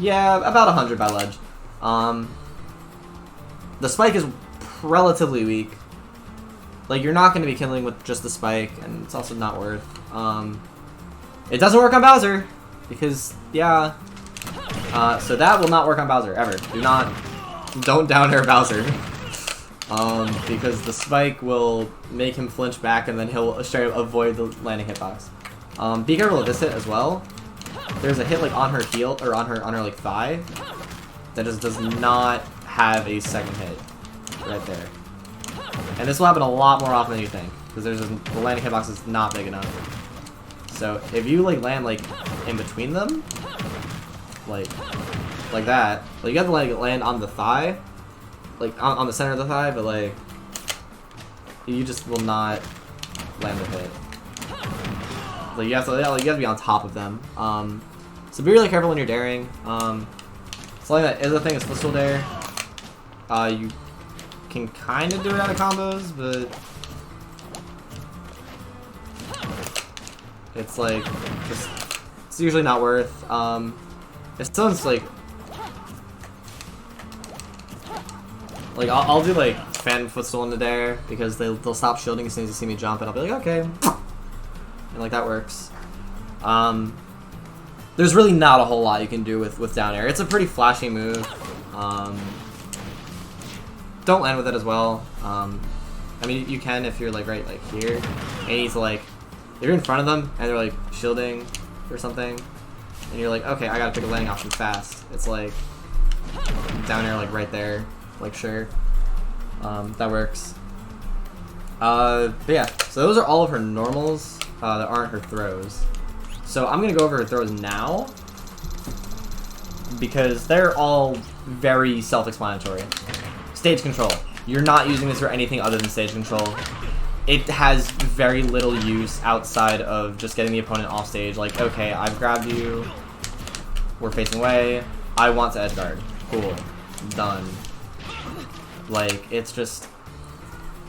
yeah, about 100 by ledge. The spike is relatively weak. Like, you're not going to be killing with just the spike, and it's also not worth. It doesn't work on Bowser, because, yeah. So that will not work on Bowser, ever. Don't down air Bowser. Because the spike will make him flinch back, and then he'll straight up avoid the landing hitbox. Be careful of this hit as well. there's a hit like on her heel or on her like thigh that just does not have a second hit right there. And this will happen a lot more often than you think because the landing hitbox is not big enough. So if you like land like in between them, like that, like you have to like land on the thigh, like on the center of the thigh, but like you just will not land the hit. Like you have to be on top of them. So be really careful when you're daring. Something that is a thing is footstool dare. You can kind of do it out of combos, but it's like it's usually not worth. If someone's like I'll do like fan footstool in the dare because they'll stop shielding as soon as you see me jump, and I'll be like, okay, and like that works. There's really not a whole lot you can do with down air. It's a pretty flashy move. Don't land with it as well. I mean, you can if you're like right like here, and he's like, you're in front of them and they're like shielding or something, and you're like, okay, I gotta pick a landing option fast. It's like down air like right there, like sure, that works. But yeah, so those are all of her normals that aren't her throws. So I'm gonna go over her throws now because they're all very self-explanatory. Stage control. You're not using this for anything other than stage control. It has very little use outside of just getting the opponent off stage. Like, okay, I've grabbed you, we're facing away, I want to edge guard. Cool. Done. Like, it's just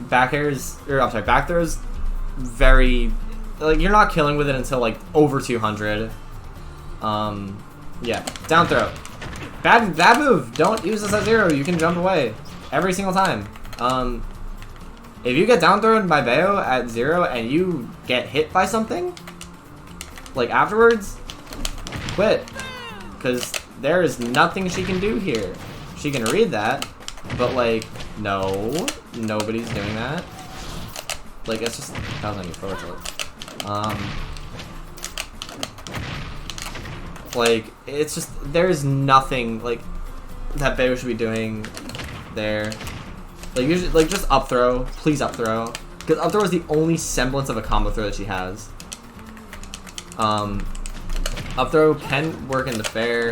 back throws very, like, you're not killing with it until like over 200. Yeah, down throw. Bad move. Don't use this at 0. You can jump away every single time. If you get down thrown by Bayo at 0 and you get hit by something, like afterwards, quit. Because there is nothing she can do here. She can read that, but like, no, nobody's doing that. Like, it's just, that was on your forward tilt. Like, it's just, there's nothing, like, that Bayo should be doing there. Like, usually, like, just up throw. Please up throw. Because up throw is the only semblance of a combo throw that she has. Up throw can work in the fair.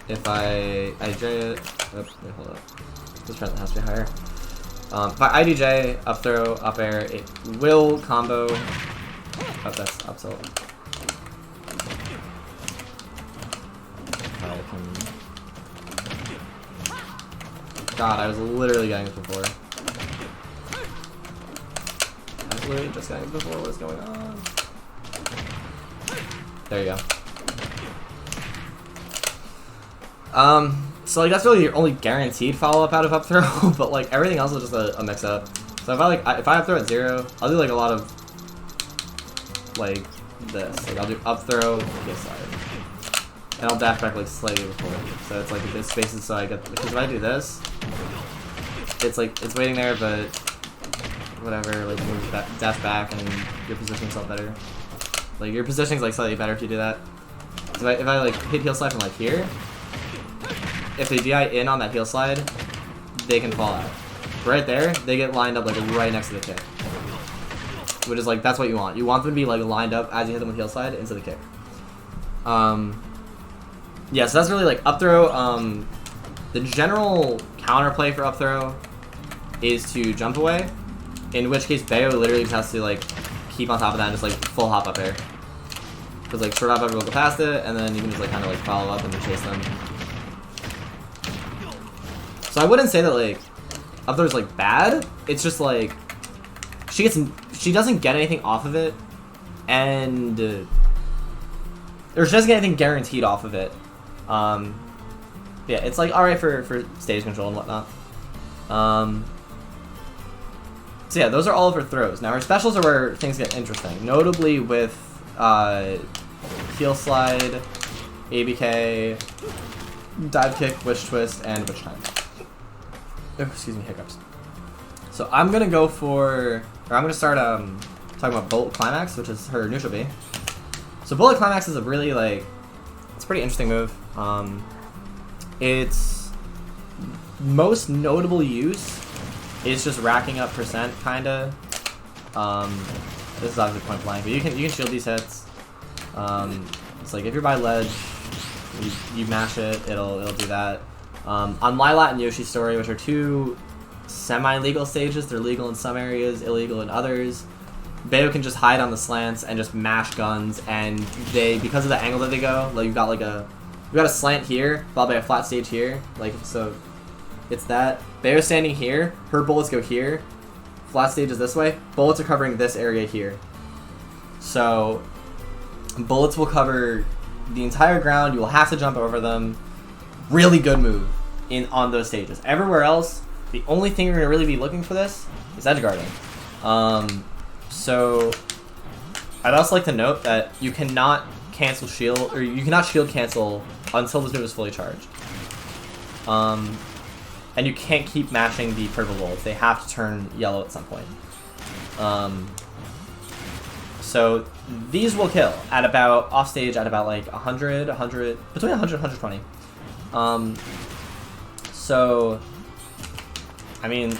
If I IJ it. Oops, wait, hold up. This front has to be higher. If I IDJ, up throw, up air, it will combo. Oh, that's up tilt. God, I was literally getting this before. I was literally just getting this before. What is going on? There you go. So like that's really your only guaranteed follow-up out of up throw, but like everything else is just a mix-up. So if I up throw at 0, I'll do like a lot of like this. Like I'll do up throw, this side. And I'll dash back like slightly before. So it's like this spaces so I get, because if I do this, it's like, it's waiting there, but whatever, like move back, dash back and your positioning yourself better. Like your positioning's like slightly better if you do that. So if I like hit heel slide from like here, if they DI in on that heel slide, they can fall out. Right there, they get lined up like right next to the kick. Which is like, that's what you want. You want them to be like lined up as you hit them with heel slide into the kick. Yeah, so that's really like up throw. The general counterplay for up throw is to jump away, in which case Bayo literally just has to like keep on top of that and just like full hop up air. Because like short hop up will go past it, and then you can just like kind of like follow up and chase them. So I wouldn't say that like up throw is like bad. It's just like she doesn't get anything off of it, and or she doesn't get anything guaranteed off of it. Yeah, it's like alright for stage control and whatnot. So yeah, those are all of her throws. Now her specials are where things get interesting, notably with heel slide, ABK, dive kick, witch twist, and witch time. Oh, excuse me, hiccups. So I'm gonna go for, or I'm gonna start talking about Bolt Climax, which is her neutral B. So So Bullet Climax is a really, like, it's a pretty interesting move. Its most notable use is just racking up percent, kinda. This is obviously point blank, but you can shield these hits. It's like if you're by ledge, you mash it, it'll do that. On Lylat and Yoshi's Story, which are two semi-legal stages, they're legal in some areas, illegal in others. Bayo can just hide on the slants and just mash guns, and they, because of the angle that they go, like you've got a slant here, followed by a flat stage here, like so. It's that. Bayo's standing here, her bullets go here, flat stage is this way, bullets are covering this area here. So, bullets will cover the entire ground, you will have to jump over them. Really good move on those stages. Everywhere else, the only thing you're going to really be looking for this is edge guarding. So, I'd also like to note that you cannot cancel shield, or you cannot shield cancel until this move is fully charged. And you can't keep mashing the purple bullets. They have to turn yellow at some point. So these will kill at about, offstage at about like 100, between 100 and 120. So, I mean,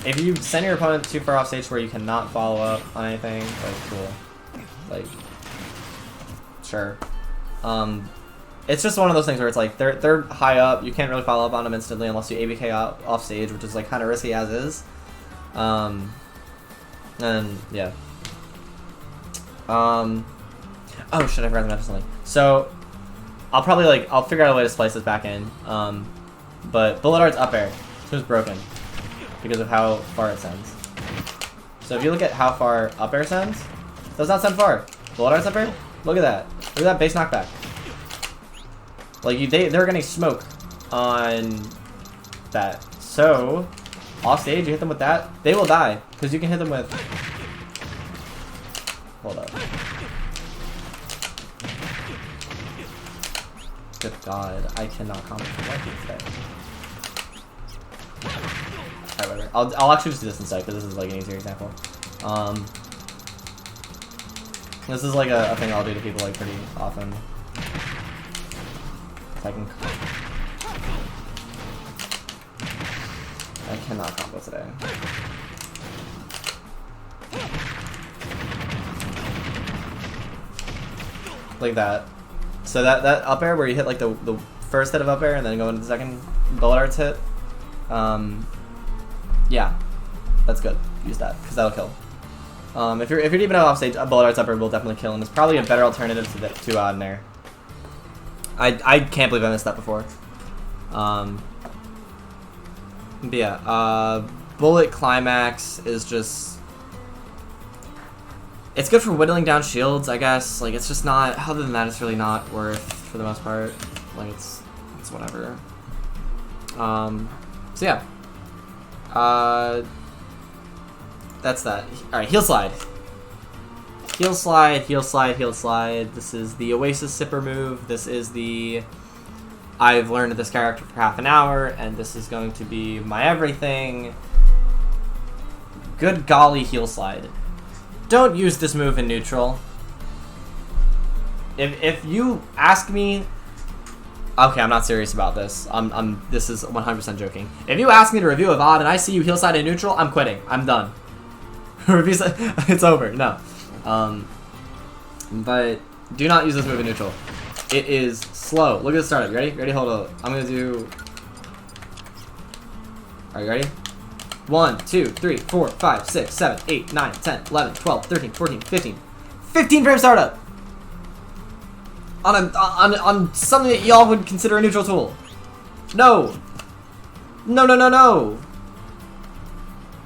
if you send your opponent too far off stage where you cannot follow up on anything, like, cool. Like, sure. It's just one of those things where it's like they're high up. You can't really follow up on them instantly unless you ABK off stage, which is like kind of risky as is. And yeah. Oh shit! I forgot to mention something. So I'll figure out a way to splice this back in. But Bullet Art's up air. This move's broken because of how far it sends. So if you look at how far up air sends, it does not send far. Bullet Art's up air. Look at that. Look at that base knockback. Like they're getting smoke on that. So off stage, you hit them with that, they will die because you can hit them with. Hold up. Good God, I cannot comment on what today. Alright, whatever. I'll actually just do this instead because this is like an easier example. This is like a thing I'll do to people like pretty often. I cannot combo today. Like that. So that up air where you hit like the first hit of up air and then go into the second Bullet Arts hit. Yeah, that's good. Use that because that'll kill. If you're deep enough off stage, a Bullet Arts up air will definitely kill, and it's probably a better alternative to odd nair. I can't believe I missed that before. But yeah, Bullet Climax is just... It's good for whittling down shields, I guess. Like, it's just not... Other than that, it's really not worth, for the most part. Like, it's whatever. So yeah. That's that. Alright, Heel Slide. Heel slide, heel slide, heel slide. This is the Oasis Sipper move. This is the I've learned this character for half an hour, and this is going to be my everything. Good golly, heel slide. Don't use this move in neutral. If you ask me, okay, I'm not serious about this. This is 100% joking. If you ask me to review a VOD and I see you heel slide in neutral, I'm quitting. I'm done. It's over. No. But do not use this move in neutral. It is slow. Look at the startup. You ready? Ready? Hold on. I'm gonna do. Are you ready? 1, 2, 3, 4, 5, 6, 7, 8, 9, 10, 11, 12, 13, 14, 15. 15 frame startup! On something that y'all would consider a neutral tool. No! No, no, no, no!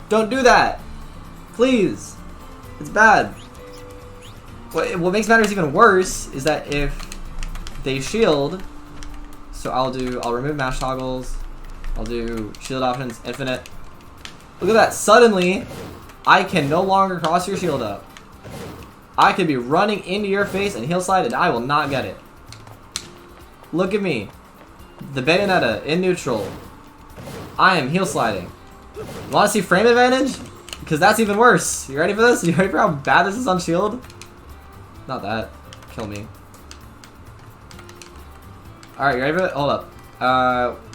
Don't do that! Please! It's bad. What makes matters even worse is that if they shield, so I'll remove mash toggles, I'll do shield options, infinite. Look at that, suddenly, I can no longer cross your shield up. I could be running into your face and heel slide and I will not get it. Look at me. The Bayonetta in neutral. I am heel sliding. Want to see frame advantage? Because that's even worse. You ready for this? You ready for how bad this is on shield? Not that. kill me. Alright, you ready for it? Hold up.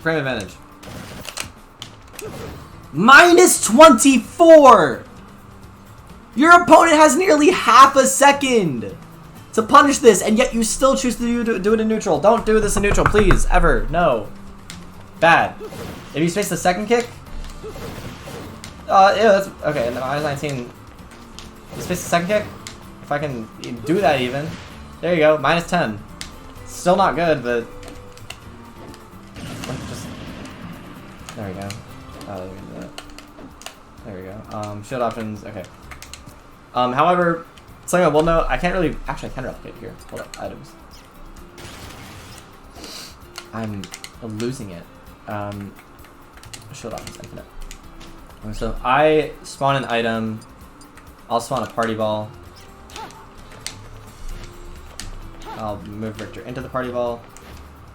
Frame advantage. Minus 24! Your opponent has nearly half a second to punish this, and yet you still choose to do it in neutral. Don't do this in neutral, please. Ever. No. Bad. If you space the second kick... yeah, that's... Okay, and then minus 19... You space the second kick? If I can do that even. There you go, minus 10. Still not good, but... Just... There we go. Oh, there we go. Shield options, okay. However, something I will note, I can't really... Actually, I can replicate here. Hold up, items. I'm losing it. Shield options, infinite. So, I spawn an item. I'll spawn a party ball. I'll move Victor into the party ball.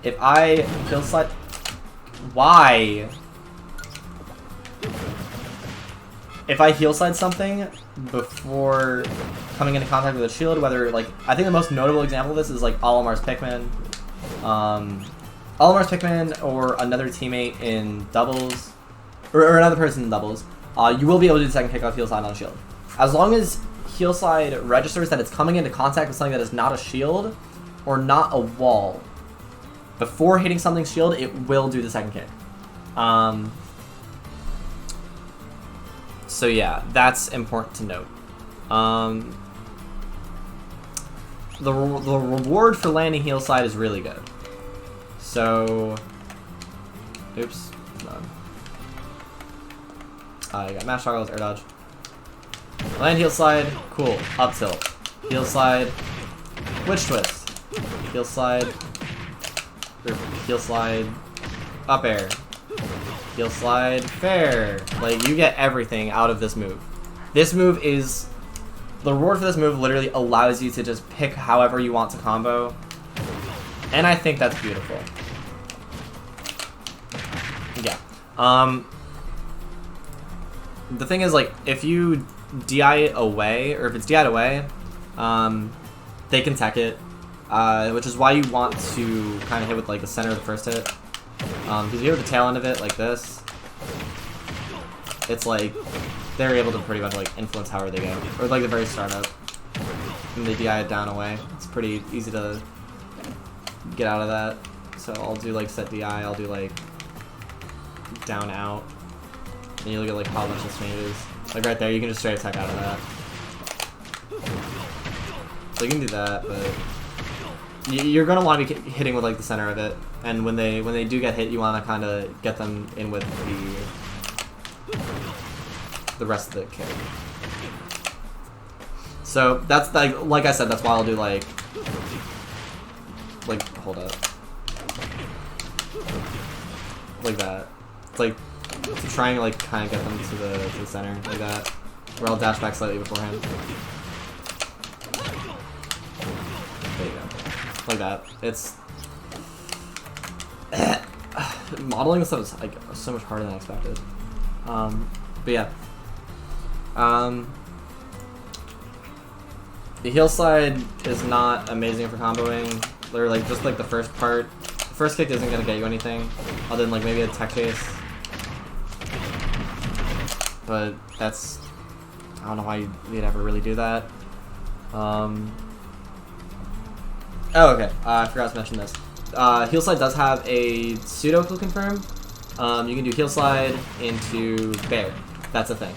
If I kill slide... Why? If I heal slide something before coming into contact with a shield, whether, like, I think the most notable example of this is, like, Olimar's Pikmin. Olimar's Pikmin or another teammate in doubles, or another person in doubles, you will be able to do the second kickoff heal slide on a shield. As long as heal slide registers that it's coming into contact with something that is not a shield or not a wall, before hitting something's shield, it will do the second kick. So yeah, that's important to note. The reward for landing heal slide is really good. So, oops, I got mash toggles, air dodge. Land heal slide, cool. Up tilt. Heal slide, witch twist. Heal slide, heal slide, up air. Heal slide, fair. Like, you get everything out of this move. This move is... The reward for this move literally allows you to just pick however you want to combo. And I think that's beautiful. Yeah. The thing is, like, if you DI away, or if it's DI'd away, they can tech it. Which is why you want to kind of hit with, like, the center of the first hit. Because if you hit with the tail end of it, like this, it's like, they're able to pretty much, like, influence however they go. Or, like, the very start up. And they DI it down away. It's pretty easy to get out of that. So I'll do, like, set DI, I'll do, like, down out. And you look at, like, how much this changes. Like, right there, you can just straight attack out of that. So you can do that, but... You're gonna want to be hitting with, like, the center of it, and when they do get hit, you want to kind of get them in with the rest of the kick. So that's like I said, that's why I'll do like hold up, like that. It's like to try and like kind of get them to the center like that, where I'll dash back slightly beforehand. There you go. Like that. It's modeling this stuff is like so much harder than I expected. But yeah. The heal slide is not amazing for comboing. They're like just like the first part. The first kick isn't gonna get you anything, other than like maybe a tech chase. But that's, I don't know why you'd ever really do that. Oh, okay. I forgot to mention this. Heal slide does have a pseudo kill confirm. You can do heal slide into bear. That's a thing.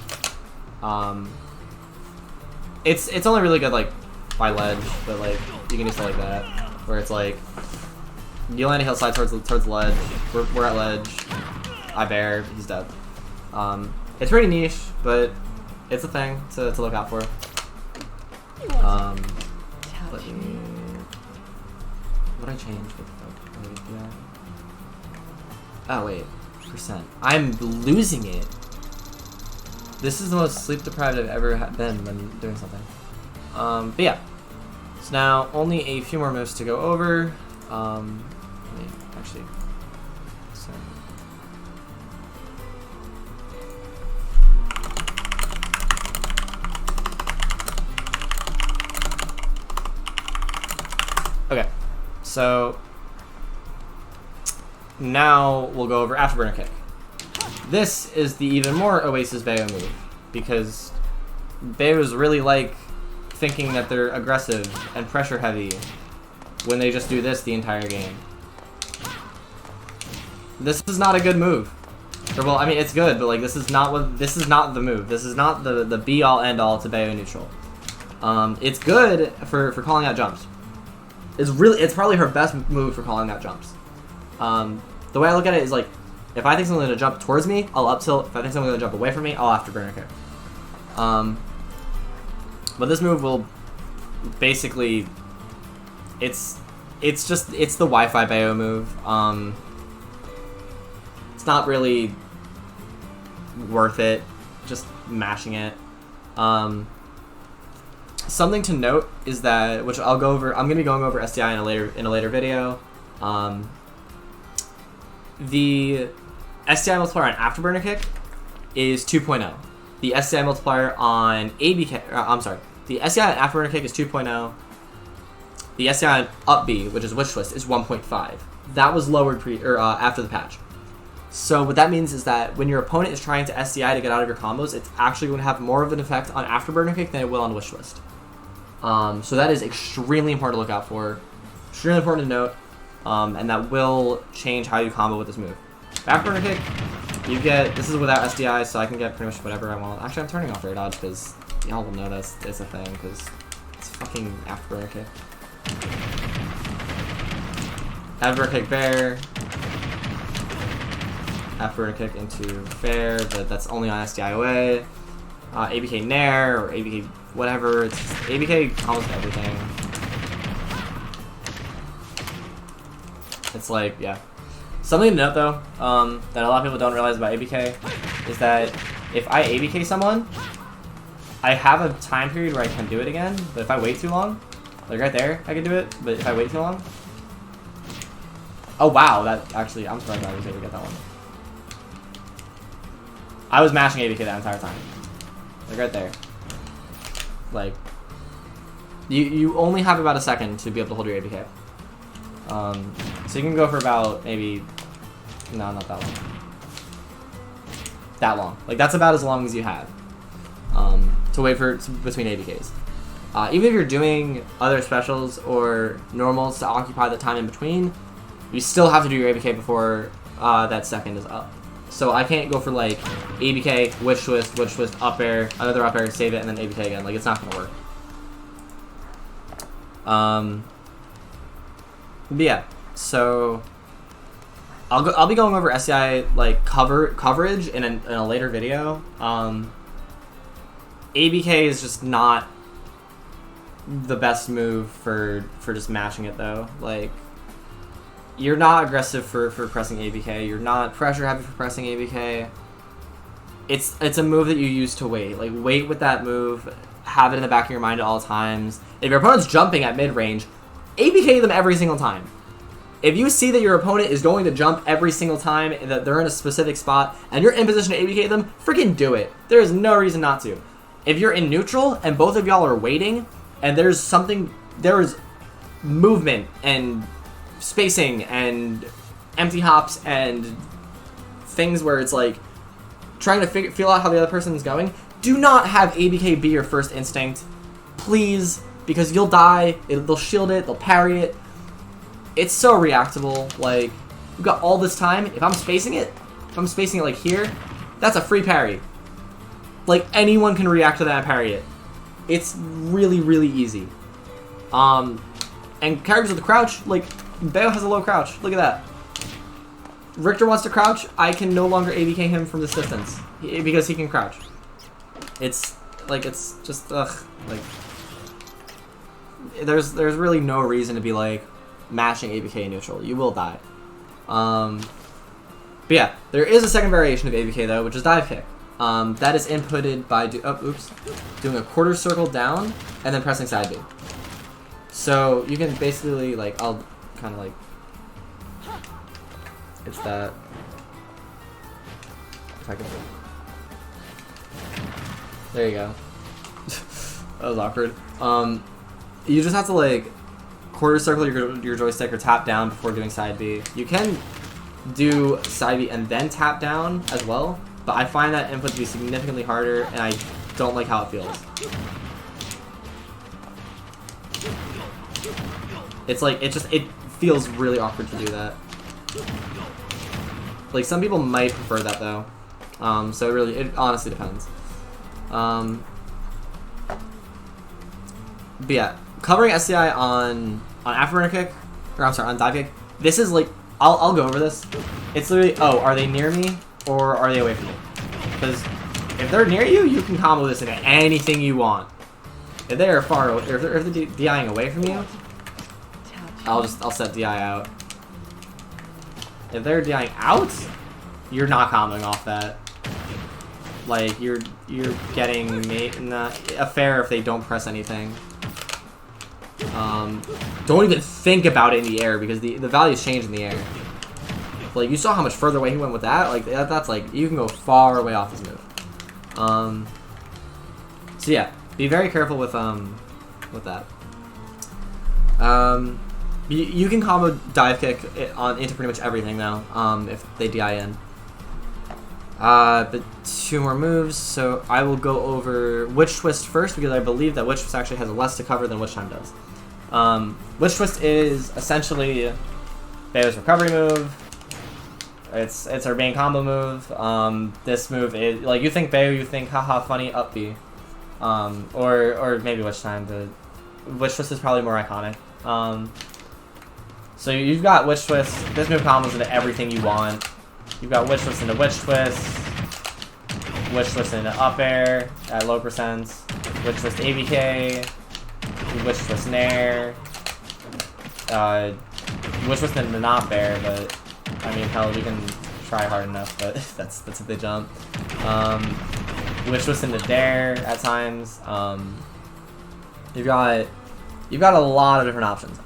It's only really good like by ledge, but like you can do stuff like that, where it's like you land a heal slide towards ledge. We're at ledge. I bear. He's dead. It's pretty niche, but it's a thing to look out for. Let me. What did I change? What the fuck? Yeah. Oh wait, percent. I'm losing it. This is the most sleep deprived I've ever been when doing something. But yeah. So now only a few more moves to go over. Let me actually. So. Okay, so now we'll go over Afterburner Kick. This is the even more Oasis Bayo move, because Bayos really like thinking that they're aggressive and pressure heavy when they just do this the entire game. This is not a good move. Or, well, I mean, it's good, but like this is not the move. This is not the be all end all to Bayo neutral. It's good for calling out jumps. It's probably her best move for calling out jumps. The way I look at it is like, if I think someone's gonna jump towards me, I'll up tilt. If I think someone's gonna jump away from me, I'll Afterburner Kick. But this move will basically, it's the Wi-Fi Bayo move. It's not really worth it, just mashing it. Something to note is that, which I'll go over, I'm gonna be going over SDI in a later video. The SDI multiplier on Afterburner Kick is 2.0. The SDI multiplier on ABK, the SDI on Afterburner Kick is 2.0. The SDI on Up B, which is Witch Twist, is 1.5. That was lowered after the patch. So what that means is that when your opponent is trying to SDI to get out of your combos, it's actually going to have more of an effect on Afterburner Kick than it will on Witch Twist. So that is extremely important to look out for, extremely important to note, and that will change how you combo with this move. Afterburner Kick, you get, this is without SDI, so I can get pretty much whatever I want. Actually, I'm turning off Raid Dodge because y'all will know that's a thing, because it's fucking Afterburner Kick. Afterburner Kick Bear. Afterburner Kick into Fair, but that's only on SDI away. ABK Nair, or ABK whatever, it's just, ABK combos everything. It's like, yeah. Something to note though, that a lot of people don't realize about ABK, is that if I ABK someone, I have a time period where I can do it again, but if I wait too long, like right there, I can do it, but if I wait too long... Oh wow, that actually, I'm surprised I was able to get that one. I was mashing ABK that entire time. Like right there. Like, you only have about a second to be able to hold your ABK. So you can go for about maybe, no, not that long. That long. Like that's about as long as you have to wait for between ABKs. Even if you're doing other specials or normals to occupy the time in between, you still have to do your ABK before that second is up. So I can't go for like ABK, Witch Twist, up air, another up air, save it, and then ABK again. Like it's not gonna work. But yeah, so I'll be going over SCI like coverage in a later video. ABK is just not the best move for just mashing it though. Like, you're not aggressive for pressing ABK. You're not pressure heavy for pressing ABK. It's a move that you use to wait. Like, wait with that move. Have it in the back of your mind at all times. If your opponent's jumping at mid-range, ABK them every single time. If you see that your opponent is going to jump every single time, that they're in a specific spot, and you're in position to ABK them, freaking do it. There is no reason not to. If you're in neutral, and both of y'all are waiting, and there is movement, and spacing, and empty hops, and things where it's like, trying to feel out how the other person is going, do not have ABK be your first instinct. Please, because you'll die, they'll shield it, they'll parry it. It's so reactable. Like, you've got all this time. If I'm spacing it like here, that's a free parry. Like, anyone can react to that and parry it. It's really, really easy. And characters with the crouch, like, Bayo has a low crouch. Look at that. Richter wants to crouch, I can no longer ABK him from this distance. Because he can crouch. It's, like, it's just, ugh. Like, there's really no reason to be, like, mashing ABK neutral. You will die. But yeah, there is a second variation of ABK though, which is dive kick. That is inputted by doing a quarter circle down and then pressing side B. So you can basically, like, I'll kind of like, it's that. If I can. There you go. That was awkward. You just have to like quarter circle your joystick or tap down before doing side B. You can do side B and then tap down as well, but I find that input to be significantly harder, and I don't like how it feels. It's like, it feels really awkward to do that. Like, some people might prefer that though. So it honestly depends. But yeah, covering SCI on Afterburner kick, or I'm sorry, on dive kick, this is like, I'll go over this. It's literally, oh, are they near me or are they away from me? Because if they're near you, you can combo this into anything you want. If they are far away, if they're DIing away from you, I'll set DI out. If they're DIing out, you're not comboing off that. Like, you're getting a fair if they don't press anything. Don't even think about it in the air because the values change in the air. Like, you saw how much further away he went with that. Like, that's like, you can go far away off this move. So yeah, be very careful with that. You can combo dive kick into pretty much everything though, if they DI in. But 2 more moves, so I will go over Witch Twist first because I believe that Witch Twist actually has less to cover than Witch Time does. Witch Twist is essentially Bayo's recovery move. It's her main combo move. This move is, like, you think Bayo, you think haha funny up B. Or maybe Witch Time, but Witch Twist is probably more iconic. So you've got Witch Twist. This move combos into everything you want. You've got Witch Twist into Witch Twist, Witch Twist into up air at low percents, Witch Twist ABK, Witch Twist Nair, Witch Twist into not air, but I mean, hell, we can try hard enough, but that's if they jump. Witch Twist into Dare at times. You've got a lot of different options.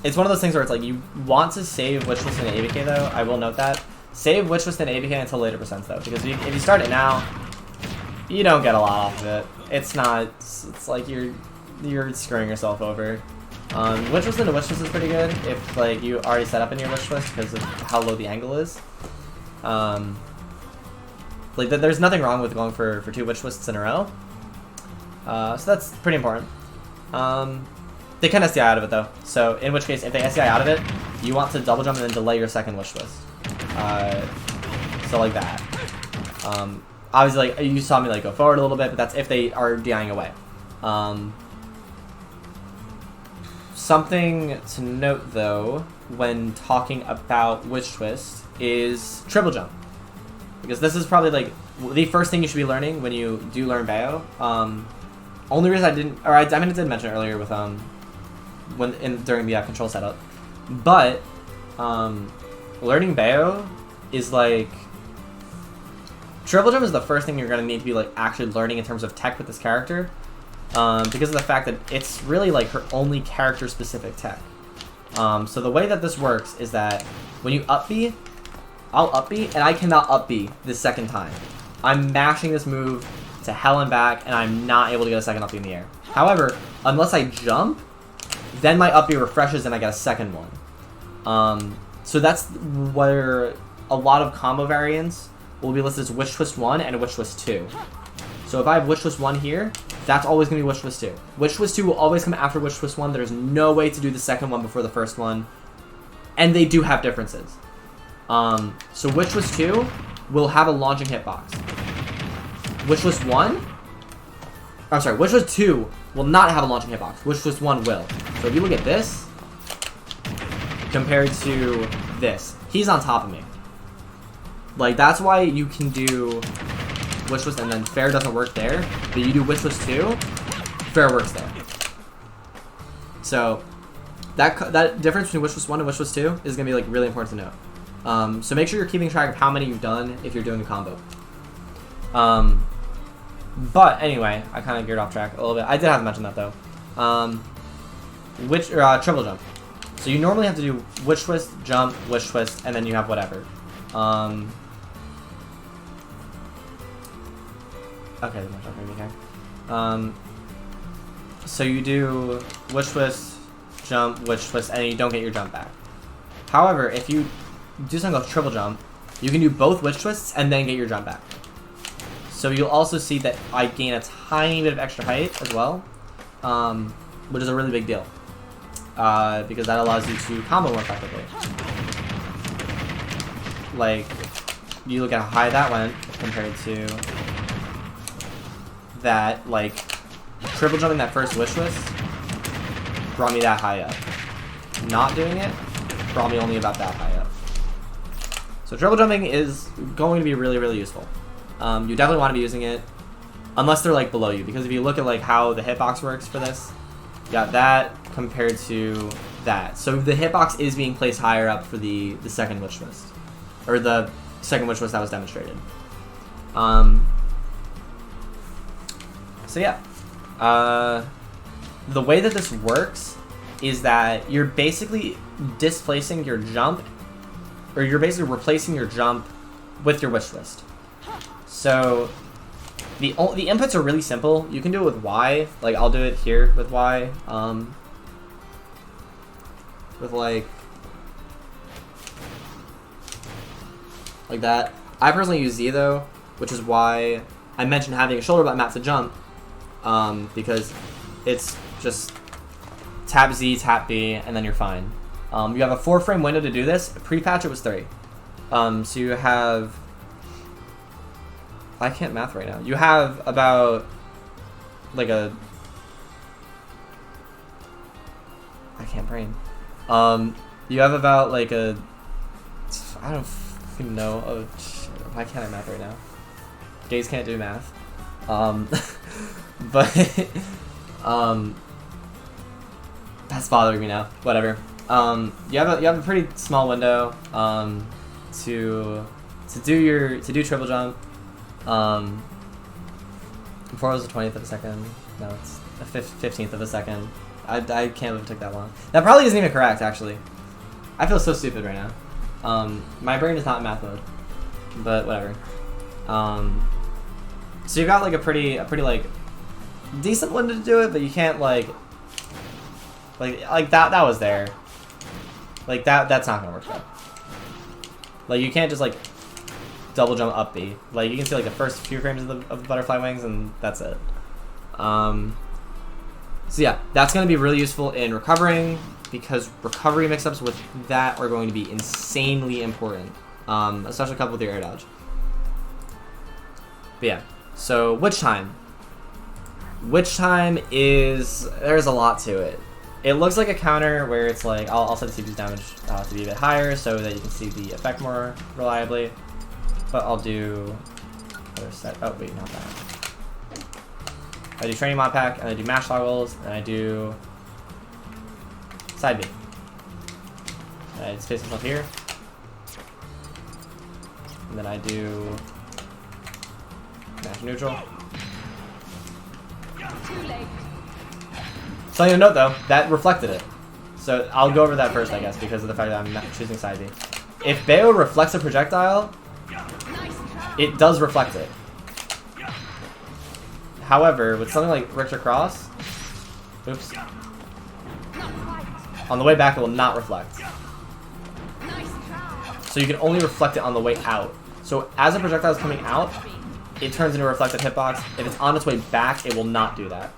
It's one of those things where it's like, you want to save Witch Twist and ABK though, I will note that. Save Witch Twist and ABK until later percents though, because if you start it now, you don't get a lot off of it. It's like you're screwing yourself over. Witch Twist into Witch Twist is pretty good if like you already set up in your Witch Twist because of how low the angle is. Like there's nothing wrong with going for 2 Witch Twists in a row. So that's pretty important. They can SDI out of it though, so in which case, if they SDI out of it, you want to double jump and then delay your second Witch Twist. So like that. Obviously, like, you saw me like go forward a little bit, but that's if they are DIing away. Something to note though, when talking about Witch Twist, is triple jump. Because this is probably like the first thing you should be learning when you do learn Bayo. Only reason I didn't, or I mean I did mention it earlier with during the control setup, but learning Bayo is like, triple jump is the first thing you're gonna need to be like actually learning in terms of tech with this character, because of the fact that it's really like her only character specific tech. So the way that this works is that when you up B, I'll up B and I cannot up B the second time. I'm mashing this move to hell and back, and I'm not able to get a second up B in the air. However, unless I jump, then my up B refreshes and I get a second one. So that's where a lot of combo variants will be listed as Witch Twist 1 and Witch Twist 2. So if I have Witch Twist 1 here, that's always going to be Witch Twist 2. Witch Twist 2 will always come after Witch Twist 1. There's no way to do the second one before the first one. And they do have differences. So Witch Twist 2 will have a launching hitbox. Witch Twist 1? I'm sorry, Witch Twist 2 will not have a launching hitbox. Witch Twist 1 will. So if you look at this, compared to this, he's on top of me. Like, that's why you can do Witch Twist and then Fair doesn't work there, but you do Witch Twist 2, Fair works there. So, that difference between Witch Twist 1 and Witch Twist 2 is going to be, like, really important to note. So make sure you're keeping track of how many you've done if you're doing a combo. But anyway, I kind of geared off track a little bit. I did have to mention that though. Triple jump. So you normally have to do Witch Twist, jump, Witch Twist, and then you have whatever. Okay, maybe okay. So you do Witch Twist, jump, witch twist, and you don't get your jump back. However, if you do something called triple jump, you can do both witch twists and then get your jump back. So you'll also see that I gain a tiny bit of extra height as well, which is a really big deal, because that allows you to combo more effectively. Like, you look at how high that went compared to that, like, triple jumping that first wish twist brought me that high up. Not doing it brought me only about that high up. So triple jumping is going to be really, really useful. You definitely want to be using it unless they're like below you, because if you look at like how the hitbox works for this, you got that compared to that. So the hitbox is being placed higher up for the second witch twist, or the second witch twist that was demonstrated. So yeah, the way that this works is that you're basically displacing your jump, or you're basically replacing your jump with your wish twist. So the inputs are really simple. You can do it with Y. Like, I'll do it here with Y. With like that. I personally use Z though, which is why I mentioned having a shoulder button map to jump, because it's just tap Z, tap B, and then you're fine. You have a 4-frame window to do this. Pre-patch it was 3. So you have, I can't math right now. You have about like I can't brain. You have about like I don't fucking know. Oh shit. Why can't I math right now? Gays can't do math. But that's bothering me now. Whatever. You have a pretty small window to do triple jump. Before it was the 20th of a second. No, it's the 15th of a second. I can't believe it took that long. That probably isn't even correct, actually. I feel so stupid right now. My brain is not in math mode, but whatever. So you got like a pretty like decent window to do it, but you can't like that was there. Like that's not gonna work though. Like, you can't just like double jump up B. Like, you can see like the first few frames of the butterfly wings, and that's it. So yeah, that's going to be really useful in recovering, because recovery mix-ups with that are going to be insanely important, especially coupled with your air dodge. But yeah, so witch time. Witch time is, there's a lot to it. It looks like a counter where it's like, I'll set the CPU's damage to be a bit higher so that you can see the effect more reliably. But I'll do other set. Oh wait, not that. I do training mod pack, and I do mash toggles, and I do side B. And I space myself here, and then I do mash neutral. Too late. Something to note though, that reflected it. So I'll go over that first, I guess, because of the fact that I'm not choosing side B. If Bayo reflects a projectile, it does reflect it. However, with something like Richter Cross, oops, on the way back it will not reflect. So you can only reflect it on the way out. So as a projectile is coming out, it turns into a reflected hitbox. If it's on its way back, it will not do that.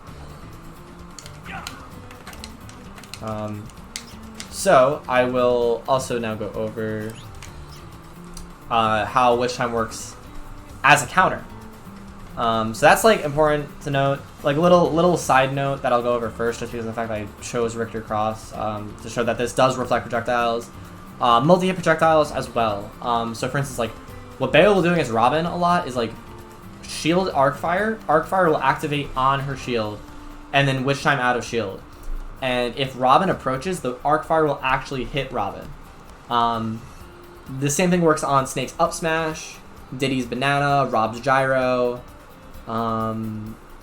So I will also now go over how witch time works as a counter. So that's like important to note. Like a little side note that I'll go over first, just because of the fact that I chose Richter Cross to show that this does reflect projectiles, multi-hit projectiles as well. So for instance, like what Bayo will do against Robin a lot is like shield arcfire. Arcfire will activate on her shield, and then witch time out of shield. And if Robin approaches, the arcfire will actually hit Robin. The same thing works on Snake's up smash, Diddy's banana, Rob's gyro,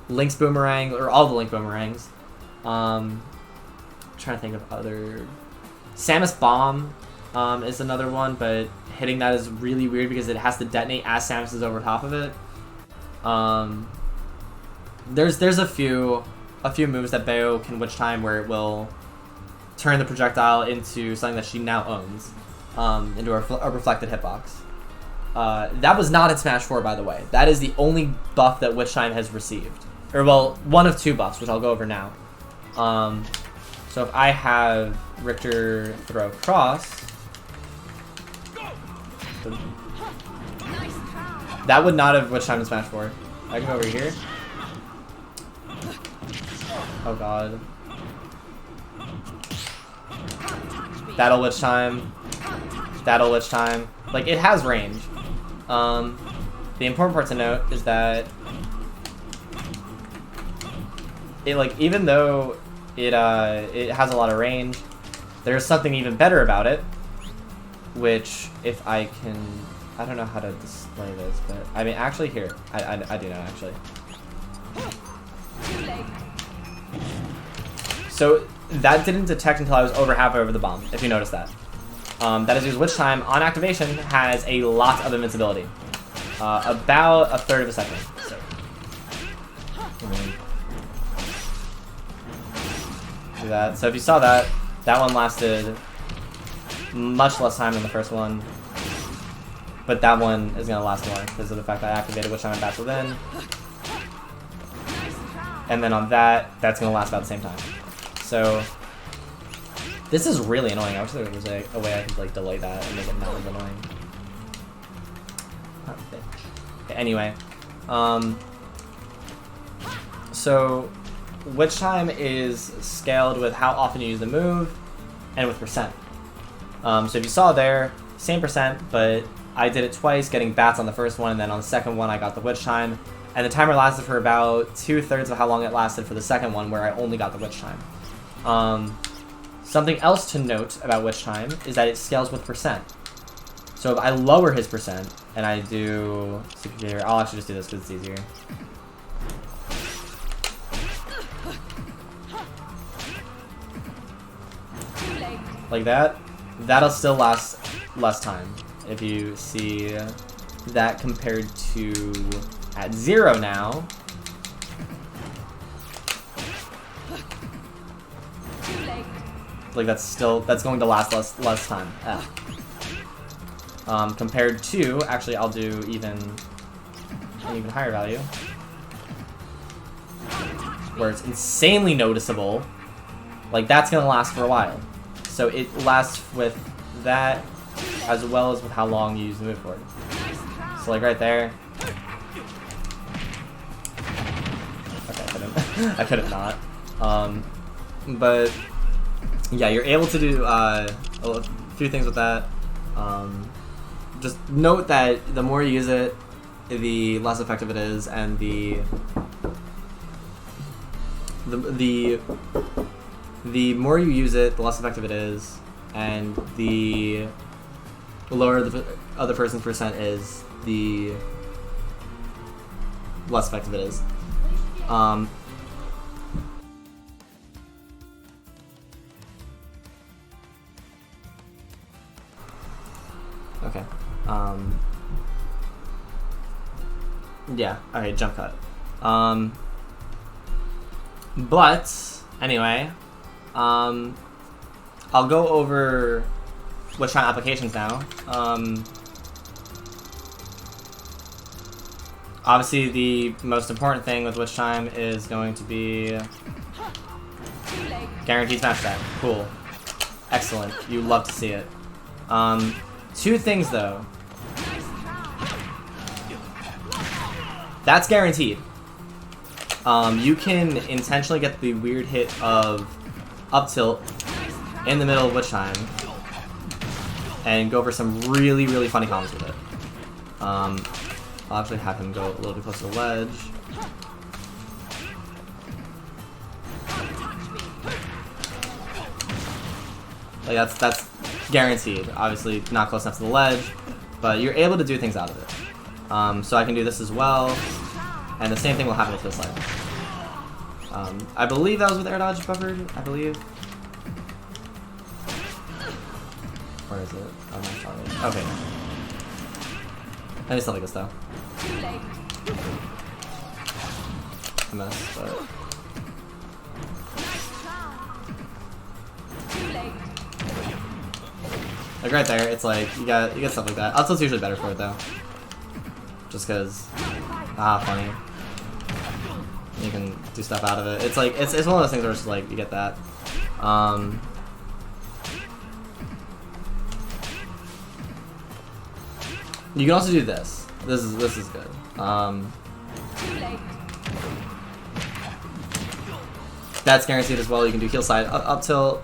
Link's boomerang, or all the Link boomerangs. Trying to think of other. Samus bomb is another one, but hitting that is really weird because it has to detonate as Samus is over top of it. There's a few moves that Bayo can witch time where it will turn the projectile into something that she now owns, into a reflected hitbox. That was not in Smash 4, by the way. That is the only buff that Witch Time has received. Or, well, one of 2 buffs, which I'll go over now. So if I have Richter throw cross, that would not have Witch Time in Smash 4. I can go over here. Oh god. That'll Witch Time. That'll Witch Time. Like, it has range. The important part to note is that it, like, even though it has a lot of range, there's something even better about it, which, if I can, I don't know how to display this, but I mean, actually, here, I do know, actually. So that didn't detect until I was over halfway over the bomb, if you notice that. That is because Witch Time on activation has a lot of invincibility, about a third of a second. So. Do that. So if you saw that, that one lasted much less time than the first one, but that one is going to last more because of the fact that I activated Witch Time and Battle Within. And then on that, that's going to last about the same time. So this is really annoying. I wish there was a way I could like delay that and make it not as annoying. Okay, anyway, so Witch Time is scaled with how often you use the move and with percent. So if you saw there, same percent, but I did it twice, getting bats on the first one, and then on the second one I got the Witch Time. And the timer lasted for about 2/3 of how long it lasted for the second one, where I only got the Witch Time. Something else to note about Witch Time is that it scales with percent. So if I lower his percent, and I do... I'll actually just do this because it's easier. Like that, that'll still last less time. If you see that compared to at 0 now. Like that's going to last less time. Compared to, actually I'll do an even higher value. Where it's insanely noticeable. Like that's gonna last for a while. So it lasts with that as well as with how long you use the move for it. So like right there. Okay, I couldn't not. But yeah, you're able to do a few things with that. Just note that the more you use it, the less effective it is, and the more you use it, the less effective it is, and the lower the other person's percent is, the less effective it is. Okay. Yeah. Okay. Jump cut. But anyway, I'll go over Witch Time applications now. Obviously, the most important thing with Witch Time is going to be guaranteed smash attack. Cool. Excellent. You love to see it. Two things though. That's guaranteed. You can intentionally get the weird hit of up tilt in the middle of Witch Time and go for some really, really funny combos with it. I'll actually have him go a little bit closer to the ledge. Like that's guaranteed. Obviously not close enough to the ledge, but you're able to do things out of it. So I can do this as well, and the same thing will happen with this leg. I believe that was with air dodge buffered, I believe. Where is it? I'm not sure. Okay. I just don't like this though. A mess, but... Like right there, it's like you get stuff like that. Up tilt's usually better for it though, just cause funny. You can do stuff out of it. It's like it's one of those things where it's just like you get that. You can also do this. This is good. That's guaranteed as well. You can do heal slide up tilt.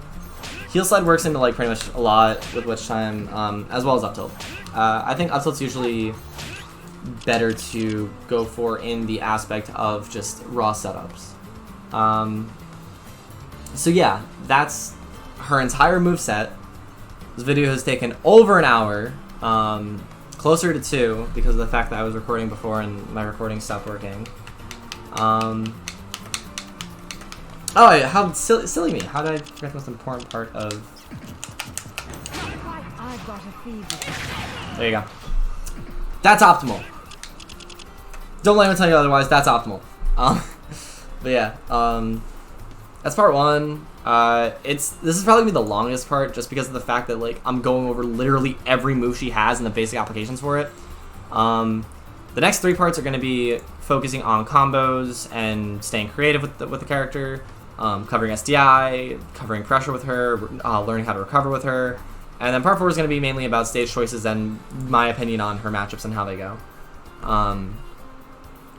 Heal slide works into like pretty much a lot with witch time, as well as up tilt. I think up tilt's usually better to go for in the aspect of just raw setups. So yeah, that's her entire moveset. This video has taken over an hour, closer to 2 because of the fact that I was recording before and my recording stopped working. Oh, yeah, how silly me! How did I forget the most important part of? There you go. That's optimal. Don't let anyone tell you otherwise. That's optimal. But yeah, that's part 1. This is probably gonna be the longest part, just because of the fact that like I'm going over literally every move she has and the basic applications for it. The next 3 parts are gonna be focusing on combos and staying creative with the character. Covering SDI, covering pressure with her, learning how to recover with her, and then part 4 is going to be mainly about stage choices and my opinion on her matchups and how they go.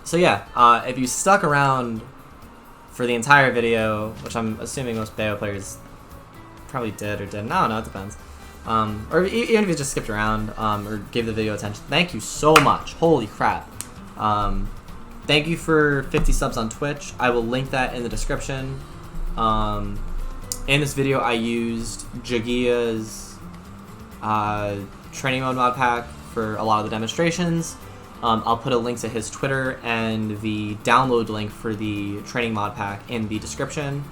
So yeah, if you stuck around for the entire video, which I'm assuming most Bayo players probably did or didn't, I don't know, it depends. Or even if you just skipped around or gave the video attention, thank you so much. Holy crap. Thank you for 50 subs on Twitch. I will link that in the description. In this video, I used Jagia's training mode mod pack for a lot of the demonstrations. I'll put a link to his Twitter and the download link for the training mod pack in the description.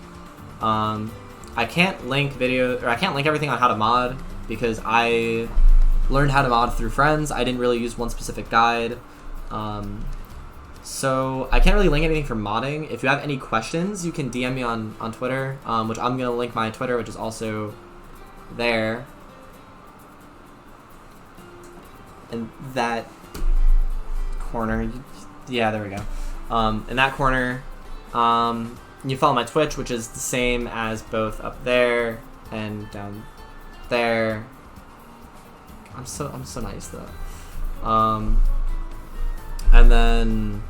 I can't link everything on how to mod because I learned how to mod through friends. I didn't really use one specific guide. So I can't really link anything for modding. If you have any questions, you can DM me on Twitter, which I'm gonna link my Twitter, which is also there. In that corner, yeah, there we go. In that corner, you follow my Twitch, which is the same as both up there and down there. I'm so nice though. And then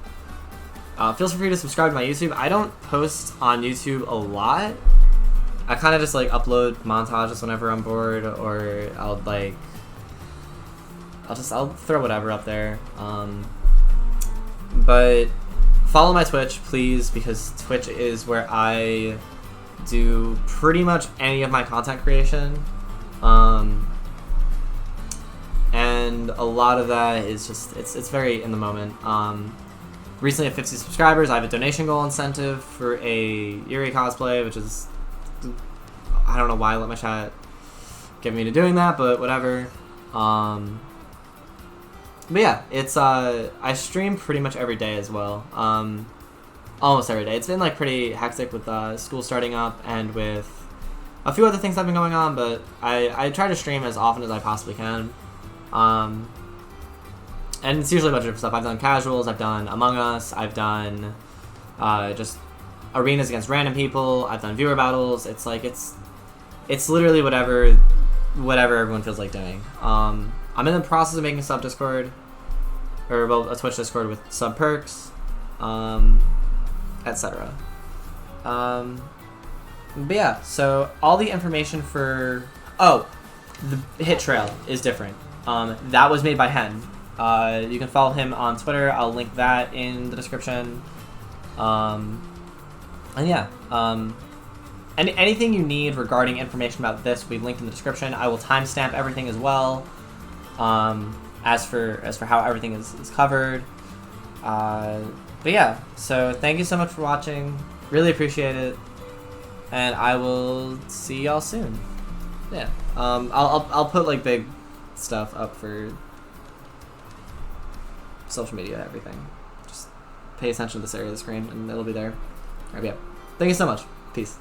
feel free to subscribe to my YouTube. I don't post on YouTube a lot. I kind of just like upload montages whenever I'm bored, or I'll throw whatever up there. But follow my Twitch, please, because Twitch is where I do pretty much any of my content creation. And a lot of that is just, it's very in the moment. Recently at 50 subscribers, I have a donation goal incentive for a Yuri cosplay, which is, I don't know why I let my chat get me to doing that, but whatever. But yeah, it's, I stream pretty much every day as well. Almost every day. It's been like pretty hectic with school starting up and with a few other things that have been going on, but I try to stream as often as I possibly can. And it's usually a bunch of different stuff. I've done casuals, I've done Among Us, I've done just arenas against random people, I've done viewer battles. It's like, it's literally whatever everyone feels like doing. I'm in the process of making a sub Discord, or well, a Twitch Discord with sub perks, etc. But yeah, so all the information for, the hit trail is different. That was made by Hen. You can follow him on Twitter. I'll link that in the description. And yeah, and anything you need regarding information about this will be linked in the description. I will timestamp everything as well. As for how everything is covered. But yeah, so thank you so much for watching. Really appreciate it. And I will see y'all soon. Yeah. I'll put like big stuff up for social media, everything. Just pay attention to this area of the screen and it'll be there. Alright, yeah. Thank you so much. Peace.